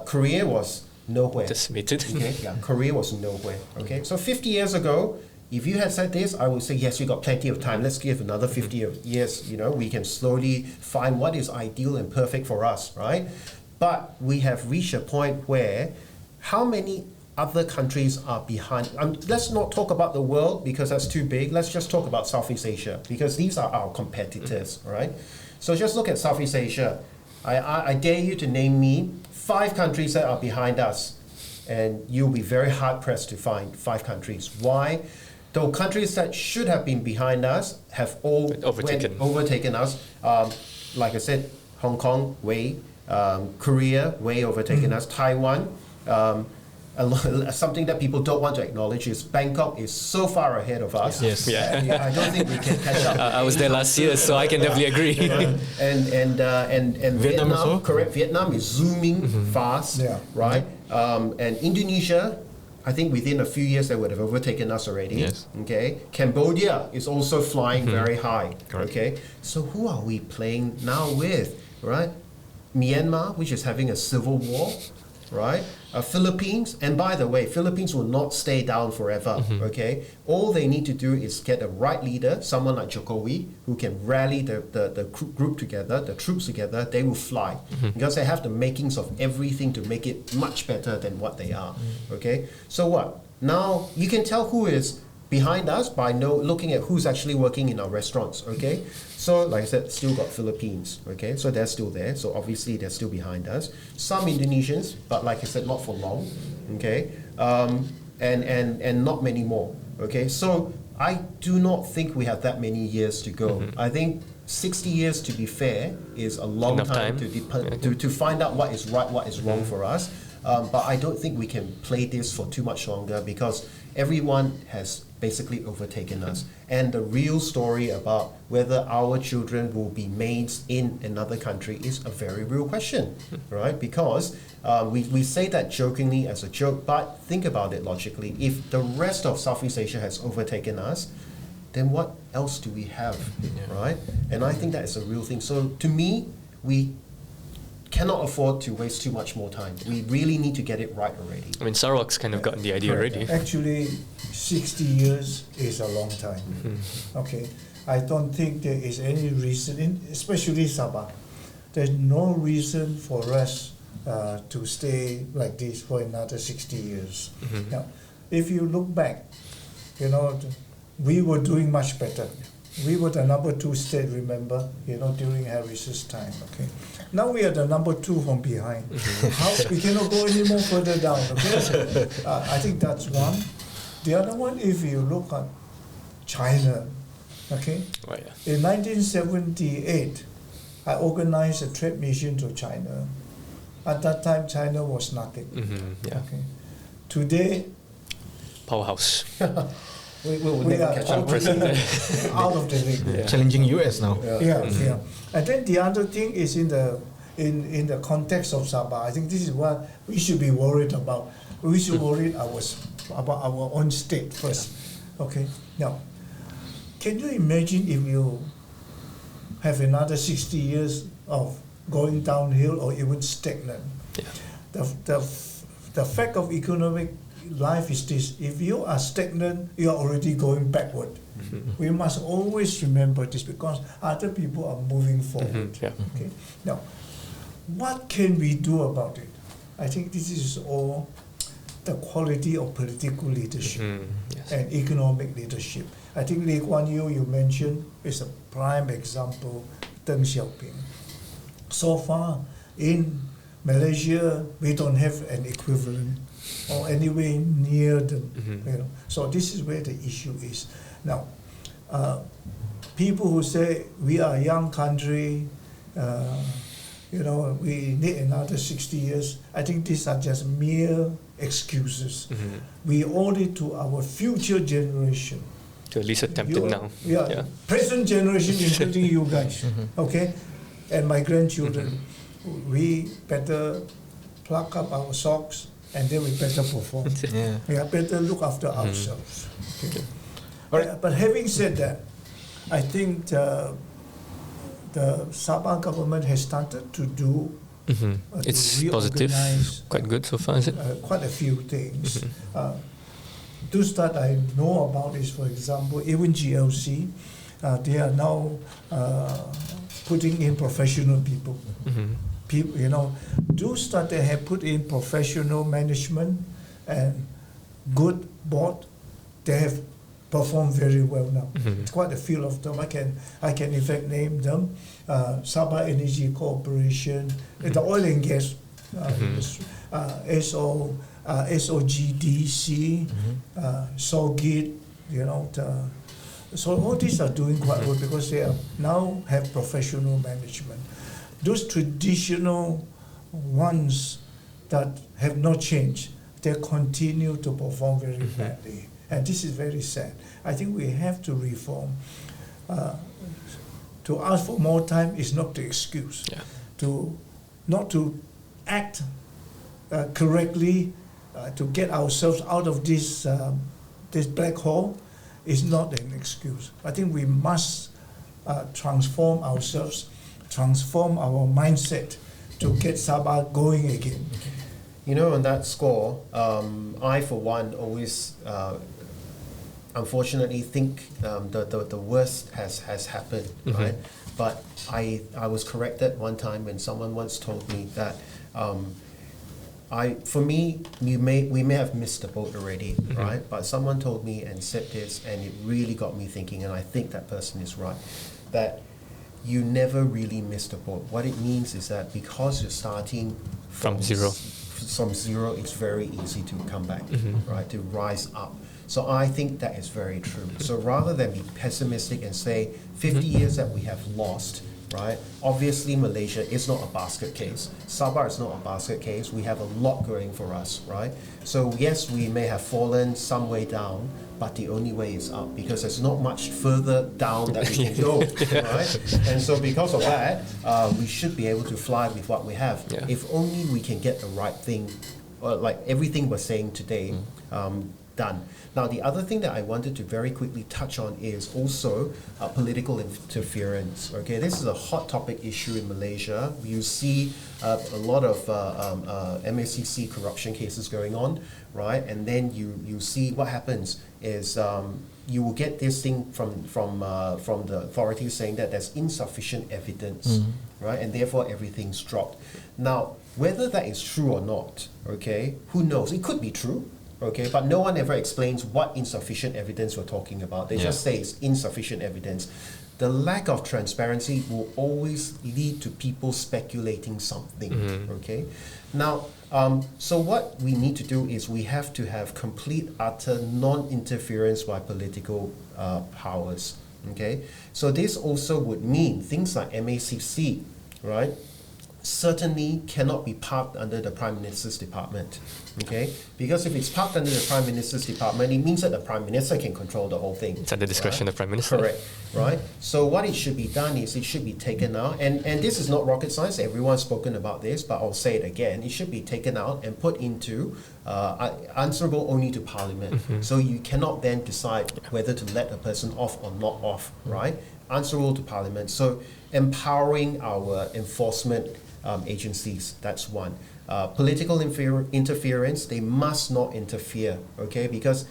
Korea was nowhere. Decimated. Okay? Yeah, Korea was nowhere, okay? So 50 years ago, if you had said this, I would say, yes, we got plenty of time. Let's give another 50 years, we can slowly find what is ideal and perfect for us, right? But we have reached a point where how many other countries are behind? Let's not talk about the world because that's too big. Let's just talk about Southeast Asia because these are our competitors, right? So just look at Southeast Asia. I dare you to name me 5 countries that are behind us, and you'll be very hard-pressed to find 5 countries. Why? The countries that should have been behind us have all overtaken us. Like I said, Hong Kong, way. Korea, way overtaken us. Taiwan, something that people don't want to acknowledge is Bangkok is so far ahead of us. Yes. Yeah. I don't think we can catch up. I was there last year, so I can definitely agree. And Vietnam, also? correct? Vietnam is zooming fast, right? And Indonesia, I think within a few years they would have overtaken us already. Yes. Okay. Cambodia is also flying very high. Correct. Okay. So who are we playing now with, right? Myanmar, which is having a civil war, right? Philippines, and by the way, Philippines will not stay down forever, okay? All they need to do is get a right leader, someone like Jokowi, who can rally the group together, the troops together, they will fly. Because they have the makings of everything to make it much better than what they are, okay? So what? Now, you can tell who is behind us by looking at who's actually working in our restaurants, okay? So, like I said, still got Philippines, okay? So they're still there, so obviously they're still behind us. Some Indonesians, but like I said, not for long, okay? And not many more, okay? So I do not think we have that many years to go. I think 60 years, to be fair, is a long Enough time. to find out what is right, what is wrong for us. But I don't think we can play this for too much longer because everyone has basically overtaken us. And the real story about whether our children will be maids in another country is a very real question, right? Because we say that jokingly as a joke, but think about it logically. If the rest of Southeast Asia has overtaken us, then what else do we have, right? And I think that is a real thing. So to me, we cannot afford to waste too much more time. We really need to get it right already. I mean, Sarawak's kind of gotten the idea already. Actually, 60 years is a long time. Okay, I don't think there is any reason, especially Sabah, there's no reason for us to stay like this for another 60 years. Now, if you look back, we were doing much better. We were the number 2 state, remember, during Harris's time, okay? Now we are the number 2 from behind. How we cannot go any more further down, okay? I think that's one. The other one, if you look at China, okay? Oh, yeah. In 1978, I organized a trade mission to China. At that time, China was nothing. Yeah. Okay. Today, Powerhouse. We will we never are catch up. totally out of the league. Challenging US now. Yeah. And then the other thing is in the context of Sabah. I think this is what we should be worried about. We should worry about our own state first. Okay. Now, can you imagine if you have another 60 years of going downhill or even stagnant? Yeah. The fact of economic life is this: if you are stagnant, you are already going backward. We must always remember this because other people are moving forward. Yeah. Okay. Now, what can we do about it? I think this is all the quality of political leadership Yes. and economic leadership. I think Lee Kuan Yew, you mentioned, is a prime example. Deng Xiaoping. So far, in Malaysia, we don't have an equivalent or anywhere near them. You know. So this is where the issue is. Now, people who say we are a young country, you know, we need another 60 years, I think these are just mere excuses. We owe it to our future generation. To at least attempt it now. Yeah, present generation, including you guys, okay, and my grandchildren. We better pluck up our socks and then we better perform. Yeah. We better look after ourselves. Okay. All right. But having said that, I think the Sabah government has started to do to It's positive, reorganize, quite good so far, is it? quite a few things. Those that I know about is, for example, even GLC, they are now putting in professional people. People, you know, those that they have put in professional management and good board, they have performed very well now. It's quite a few of them. I can in fact name them. Sabah Energy Corporation, the oil and gas, SOGDC, SOGIT, you know. So all these are doing quite well because they are now have professional management. Those traditional ones that have not changed, they continue to perform very badly. And this is very sad. I think we have to reform. To ask for more time is not the excuse. Yeah. Not to act correctly, to get ourselves out of this black hole is not an excuse. I think we must transform ourselves, transform our mindset to get Sabah going again. You know, on that score, I, for one, always unfortunately think the worst has happened, right? But I was corrected one time when someone once told me that for me, we may have missed the boat already, right? But someone told me and said this, and it really got me thinking, and I think that person is right, that you never really miss the boat. What it means is that because you're starting From zero. From zero, it's very easy to come back, right? To rise up. So I think that is very true. So rather than be pessimistic and say 50 years that we have lost, right? Obviously, Malaysia is not a basket case. Sabah is not a basket case. We have a lot going for us, right? So yes, we may have fallen some way down, but the only way is up because there's not much further down that we can go, right? And so because of that, we should be able to fly with what we have. Yeah. If only we can get the right thing, like everything we're saying today, done. Now, the other thing that I wanted to very quickly touch on is also political interference. Okay, this is a hot topic issue in Malaysia. You see a lot of MACC corruption cases going on, right? And then you see what happens is you will get this thing from the authorities saying that there's insufficient evidence, right? And therefore everything's dropped. Now, whether that is true or not, okay, who knows? It could be true. Okay, but no one ever explains what insufficient evidence we're talking about. They just say it's insufficient evidence. The lack of transparency will always lead to people speculating something. Okay, now, so what we need to do is we have to have complete, utter non-interference by political powers. Okay, so this also would mean things like MACC, right? Certainly cannot be parked under the Prime Minister's department, okay? Because if it's parked under the Prime Minister's department, it means that the Prime Minister can control the whole thing. It's at the discretion of the Prime Minister. Correct, right? So what it should be done is it should be taken out, and this is not rocket science, everyone's spoken about this, but I'll say it again, it should be taken out and put into answerable only to Parliament. So you cannot then decide whether to let a person off or not off, right? Answerable to Parliament. So empowering our enforcement agencies, that's one. Political interference, they must not interfere, okay? Because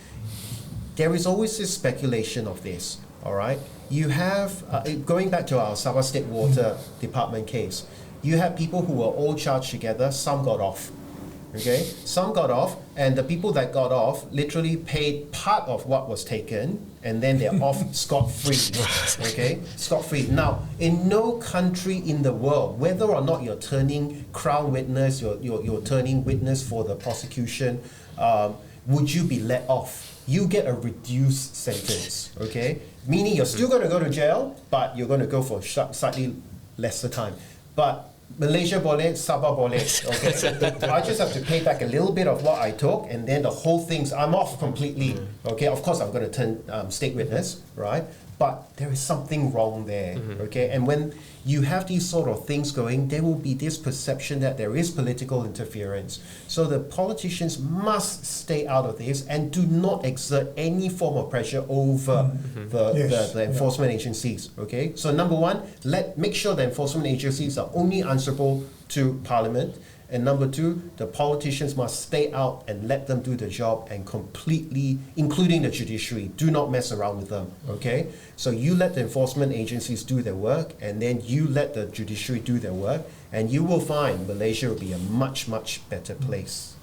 there is always this speculation of this, all right? You have, going back to our Sabah State Water Department case, you have people who were all charged together, some got off, okay? Some got off, and the people that got off literally paid part of what was taken, and then they're off scot-free, okay? Scot-free. Now, in no country in the world, whether or not you're turning crown witness, you're turning witness for the prosecution, would you be let off? You get a reduced sentence, okay? Meaning you're still going to go to jail, but you're going to go for slightly lesser time. But Malaysia boleh, Sabah boleh, okay? I just have to pay back a little bit of what I took, and then the whole thing's, I'm off completely, okay? Of course, I'm going to turn state witness, right? But there is something wrong there, okay? And when you have these sort of things going, there will be this perception that there is political interference. So the politicians must stay out of this and do not exert any form of pressure over the enforcement agencies, okay? So number one, make sure the enforcement agencies are only answerable to Parliament. And number two, the politicians must stay out and let them do the job, and completely, including the judiciary, do not mess around with them, okay? So you let the enforcement agencies do their work, and then you let the judiciary do their work, and you will find Malaysia will be a much, much better place.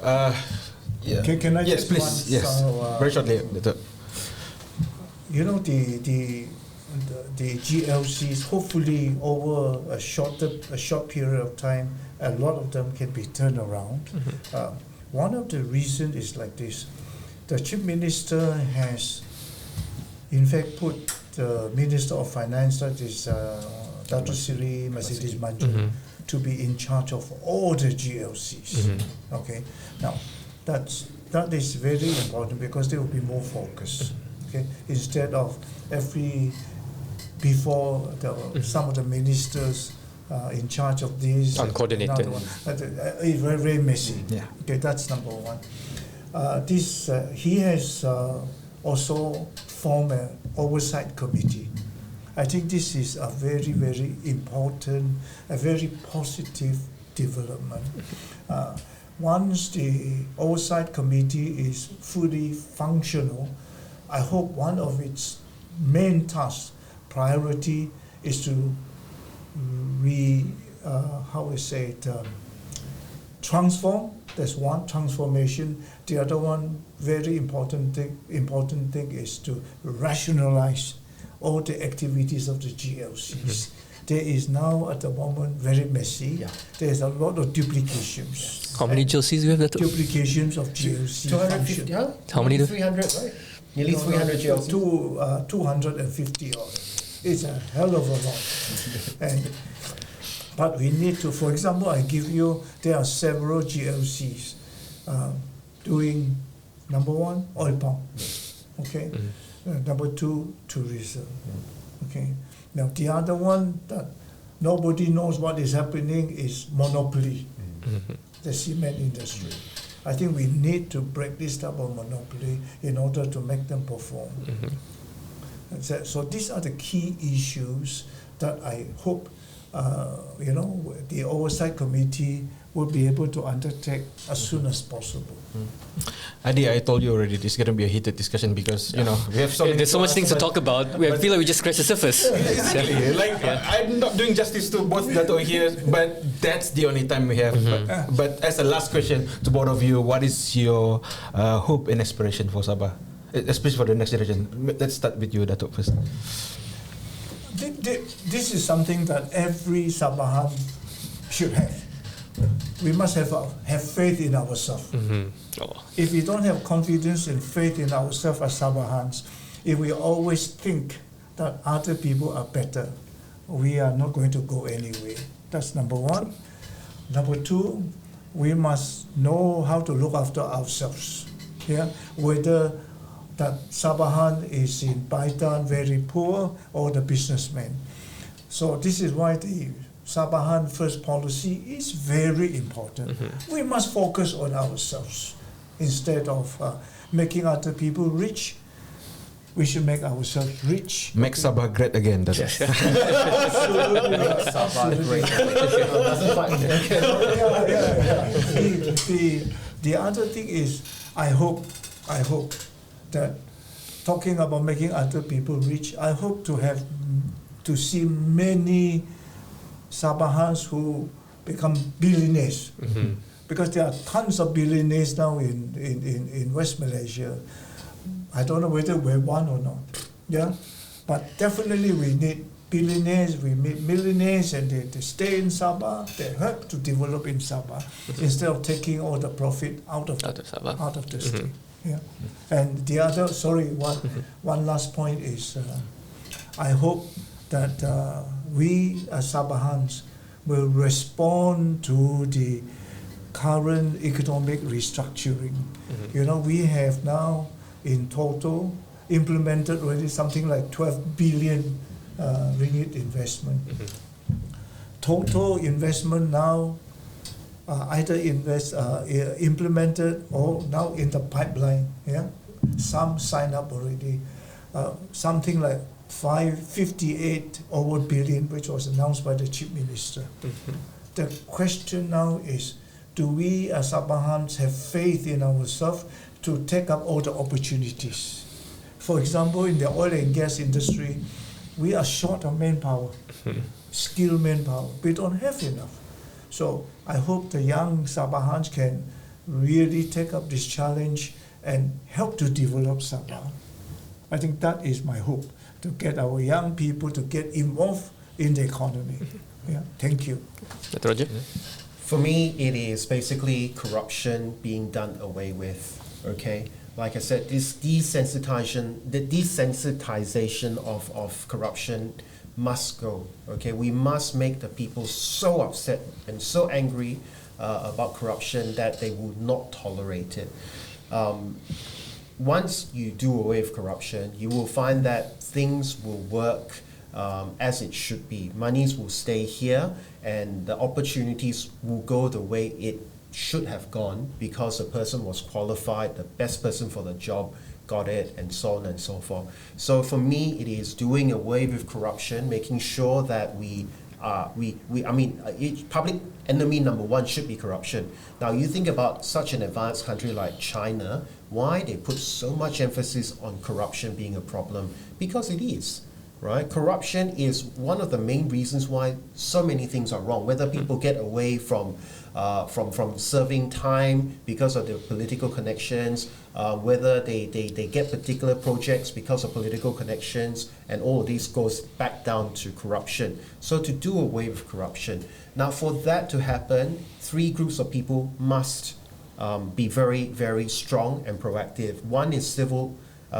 Yeah. Can I yes, just please. Yes. Very shortly. You know, the GLCs, hopefully over a short period of time, a lot of them can be turned around. One of the reasons is like this: the Chief Minister has, in fact, put the Minister of Finance, that is Datuk Seri Mercedes Manjun, to be in charge of all the GLCs. Okay, now that is very important because they will be more focused. Okay, instead of before some of the ministers in charge of this, uncoordinated, it's very, very messy. Yeah. Okay, that's number one. He has also formed an oversight committee. I think this is a very, very important, a very positive development. Once the oversight committee is fully functional, I hope one of its main tasks, priority, is to transform. There's one transformation. The other one, very important thing is to rationalize all the activities of the GLCs. There is now at the moment very messy. Yeah. There's a lot of duplications. How many GLCs do you have? Duplications of GLC. 250, huh? How many? 300, right? Nearly 300 GLCs. 250 odd. It's a hell of a lot. But we need to, for example, there are several GLCs doing, number one, oil palm, okay? Number two, tourism, okay? Now the other one that nobody knows what is happening is monopoly, the cement industry. I think we need to break this type of monopoly in order to make them perform. So these are the key issues that I hope the oversight committee will be able to undertake as soon as possible. Adi, I told you already this is going to be a heated discussion because we have there's so much things to talk about. I feel like we just scratched the surface. Exactly. I'm not doing justice to both Dato here, but that's the only time we have. But as a last question to both of you, what is your hope and aspiration for Sabah, especially for the next generation? Let's start with you, Dato, first. This is something that every Sabahan should have. We must have faith in ourselves. If we don't have confidence and faith in ourselves as Sabahans, if we always think that other people are better, we are not going to go anywhere. That's number one. Number two, we must know how to look after ourselves. Yeah? Whether that Sabahan is in Baitan very poor or the businessman. So this is why the Sabahan first policy is very important. We must focus on ourselves instead of making other people rich. we should make ourselves rich. Make Sabah great again. That's it. Absolutely. Sabah great. The other thing is, I hope that talking about making other people rich, I hope to see many Sabahans who become billionaires. Because there are tons of billionaires now in West Malaysia. I don't know whether we're one or not. Yeah, but definitely we need billionaires, we need millionaires, and they stay in Sabah. They help to develop in Sabah instead of taking all the profit out of Sabah, out of the state. Yeah, and the other one last point is, I hope that we as Sabahans will respond to the current economic restructuring. You know, we have now in total implemented already something like 12 billion ringgit investment. Total investment now either implemented or now in the pipeline. Yeah, some sign up already. Something like 58 over billion, which was announced by the Chief Minister. The question now is, do we as Sabahans have faith in ourselves to take up all the opportunities? For example, in the oil and gas industry, we are short of manpower, skilled manpower. We don't have enough. So I hope the young Sabahans can really take up this challenge and help to develop Sabah. I think that is my hope, to get our young people to get involved in the economy. Yeah, thank you. Datuk Roger? For me, it is basically corruption being done away with. Okay, like I said, the desensitization of corruption must go. Okay, we must make the people so upset and so angry about corruption that they will not tolerate it. Once you do away with corruption, you will find that things will work as it should be. Monies will stay here, and the opportunities will go the way it should have gone, because the person was qualified, the best person for the job got it, and so on and so forth. So for me, it is doing away with corruption, making sure that public enemy number one should be corruption. Now you think about such an advanced country like China, why they put so much emphasis on corruption being a problem? Because it is. Right? Corruption is one of the main reasons why so many things are wrong. Whether people get away from serving time because of their political connections, whether they get particular projects because of political connections, and all of this goes back down to corruption. So to do away with corruption. Now for that to happen, three groups of people must be very, very strong and proactive. One is civil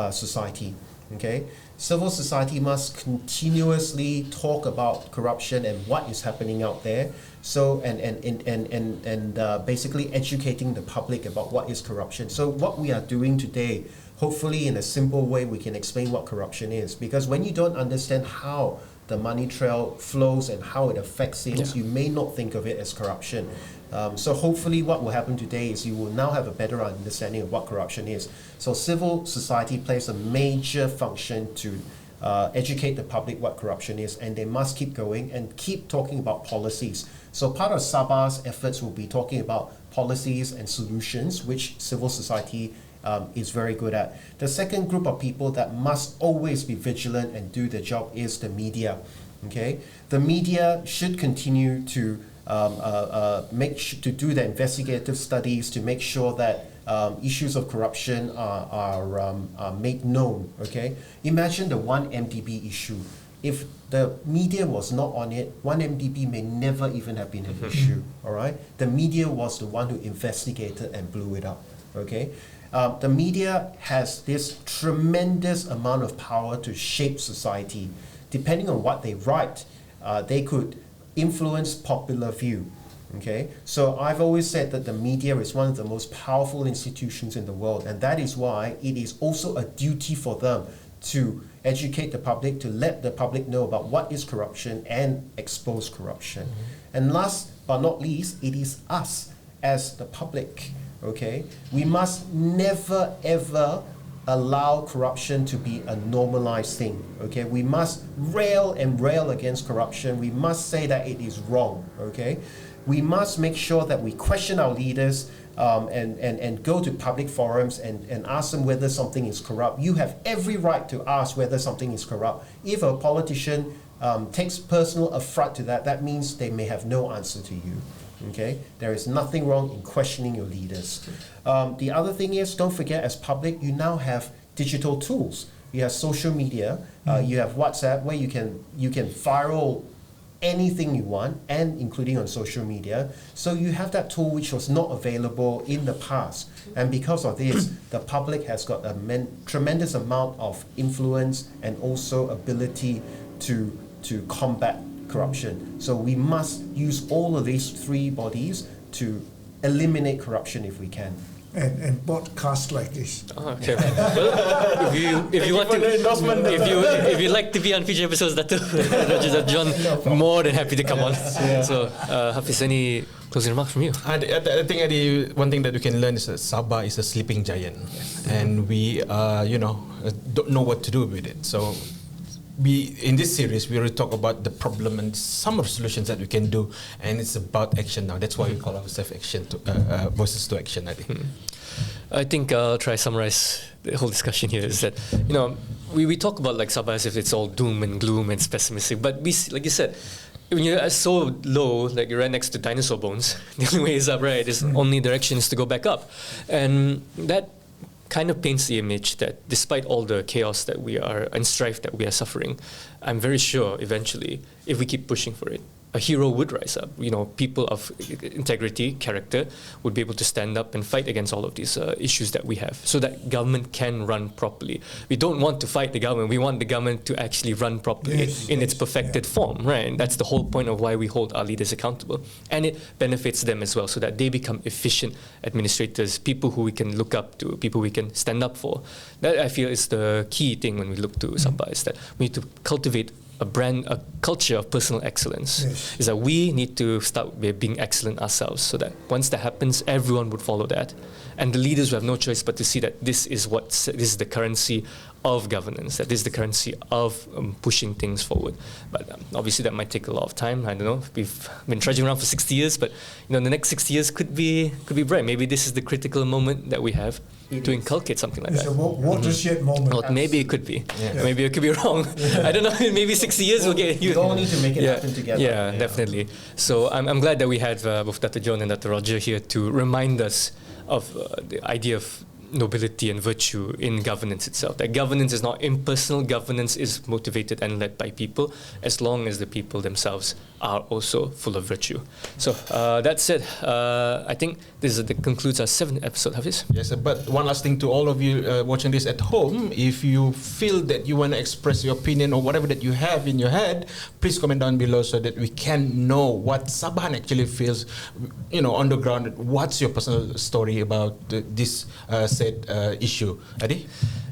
society. Okay, civil society must continuously talk about corruption and what is happening out there. So and basically educating the public about what is corruption. So what we are doing today, hopefully in a simple way, we can explain what corruption is. Because when you don't understand how the money trail flows and how it affects things, you may not think of it as corruption. So hopefully what will happen today is you will now have a better understanding of what corruption is. So civil society plays a major function to educate the public what corruption is, and they must keep going and keep talking about policies. So part of Sabah's efforts will be talking about policies and solutions, which civil society is very good at. The second group of people that must always be vigilant and do their job is the media. Okay, the media should continue to to do the investigative studies to make sure that issues of corruption are made known. Okay, imagine the 1MDB issue. If the media was not on it, 1MDB may never even have been an issue. All right, the media was the one who investigated and blew it up. Okay, the media has this tremendous amount of power to shape society. Depending on what they write, they could influence popular view. Okay, so I've always said that the media is one of the most powerful institutions in the world, and that is why it is also a duty for them to educate the public, to let the public know about what is corruption and expose corruption. And last but not least, it is us as the public. Okay, we must never ever allow corruption to be a normalized thing. Okay, we must rail and rail against corruption. We must say that it is wrong. Okay, we must make sure that we question our leaders and go to public forums and ask them whether something is corrupt. You have every right to ask whether something is corrupt. If a politician takes personal affront to that, that means they may have no answer to you. Okay, there is nothing wrong in questioning your leaders. The other thing is, don't forget, as public, you now have digital tools. You have social media. You have WhatsApp, where you can viral anything you want, and including on social media. So you have that tool which was not available in the past. And because of this, the public has got a tremendous amount of influence and also ability to combat corruption. So we must use all of these three bodies to eliminate corruption if we can. And broadcast like this. Okay. Well, if you want to, if you like to be on future episodes, Datuk Roger John, more than happy to come on. So, Haffisz, any closing remarks from you? I think Adi, one thing that we can learn is that Sabah is a sleeping giant, and we don't know what to do with it. So, in this series, we will talk about the problem and some of the solutions that we can do, and it's about action now. That's why we call ourselves Voices to Action, I think. I think I'll try to summarize the whole discussion here is that, we talk about like Sabah as if it's all doom and gloom and pessimistic, but we, like you said, when you're so low, like you're right next to dinosaur bones, the only way is up, right? The only direction is to go back up. And that kind of paints the image that despite all the chaos that we are and strife that we are suffering, I'm very sure eventually, if we keep pushing for it, a hero would rise up. People of integrity, character, would be able to stand up and fight against all of these issues that we have, so that government can run properly. We don't want to fight the government. We want the government to actually run properly in its perfected form, right? And that's the whole point of why we hold our leaders accountable. And it benefits them as well, so that they become efficient administrators, people who we can look up to, people we can stand up for. That, I feel, is the key thing when we look to Sabah, is that we need to cultivate a culture of personal excellence. Is that we need to start with being excellent ourselves, so that once that happens, everyone would follow that, and the leaders will have no choice but to see that this is the currency of governance, that this is the currency of pushing things forward. But obviously that might take a lot of time. I don't know. We've been trudging around for 60 years, but the next 60 years could be bright. Maybe this is the critical moment that we have to inculcate something like that. It's a watershed moment. Well, maybe it could be. Maybe it could be wrong. I don't know. Maybe 60 years will get you. We all need to make it happen together. Yeah, definitely. So I'm glad that we had both Dr. John and Dr. Roger here to remind us of the idea of nobility and virtue in governance itself. That governance is not impersonal. Governance is motivated and led by people, as long as the people themselves are also full of virtue. So that said, I think that concludes our 7th episode, Haffisz. Yes, but one last thing to all of you watching this at home: if you feel that you want to express your opinion or whatever that you have in your head, please comment down below so that we can know what Sabahan actually feels, on the ground. What's your personal story about this said issue, Adi?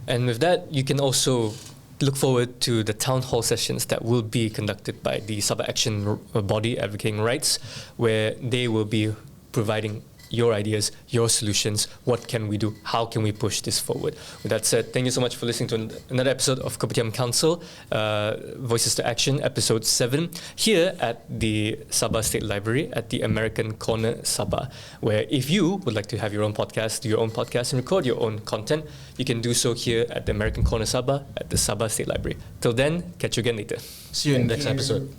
And with that, you can also look forward to the town hall sessions that will be conducted by the Sabah Action body advocating rights, where they will be providing your ideas, your solutions. What can we do? How can we push this forward? With that said, thank you so much for listening to another episode of Kopitiam Council, Voices to Action, episode 7, here at the Sabah State Library at the American Corner Sabah, where if you would like to have your own podcast, do your own podcast and record your own content, you can do so here at the American Corner Sabah at the Sabah State Library. Till then, catch you again later. See you in the next episode.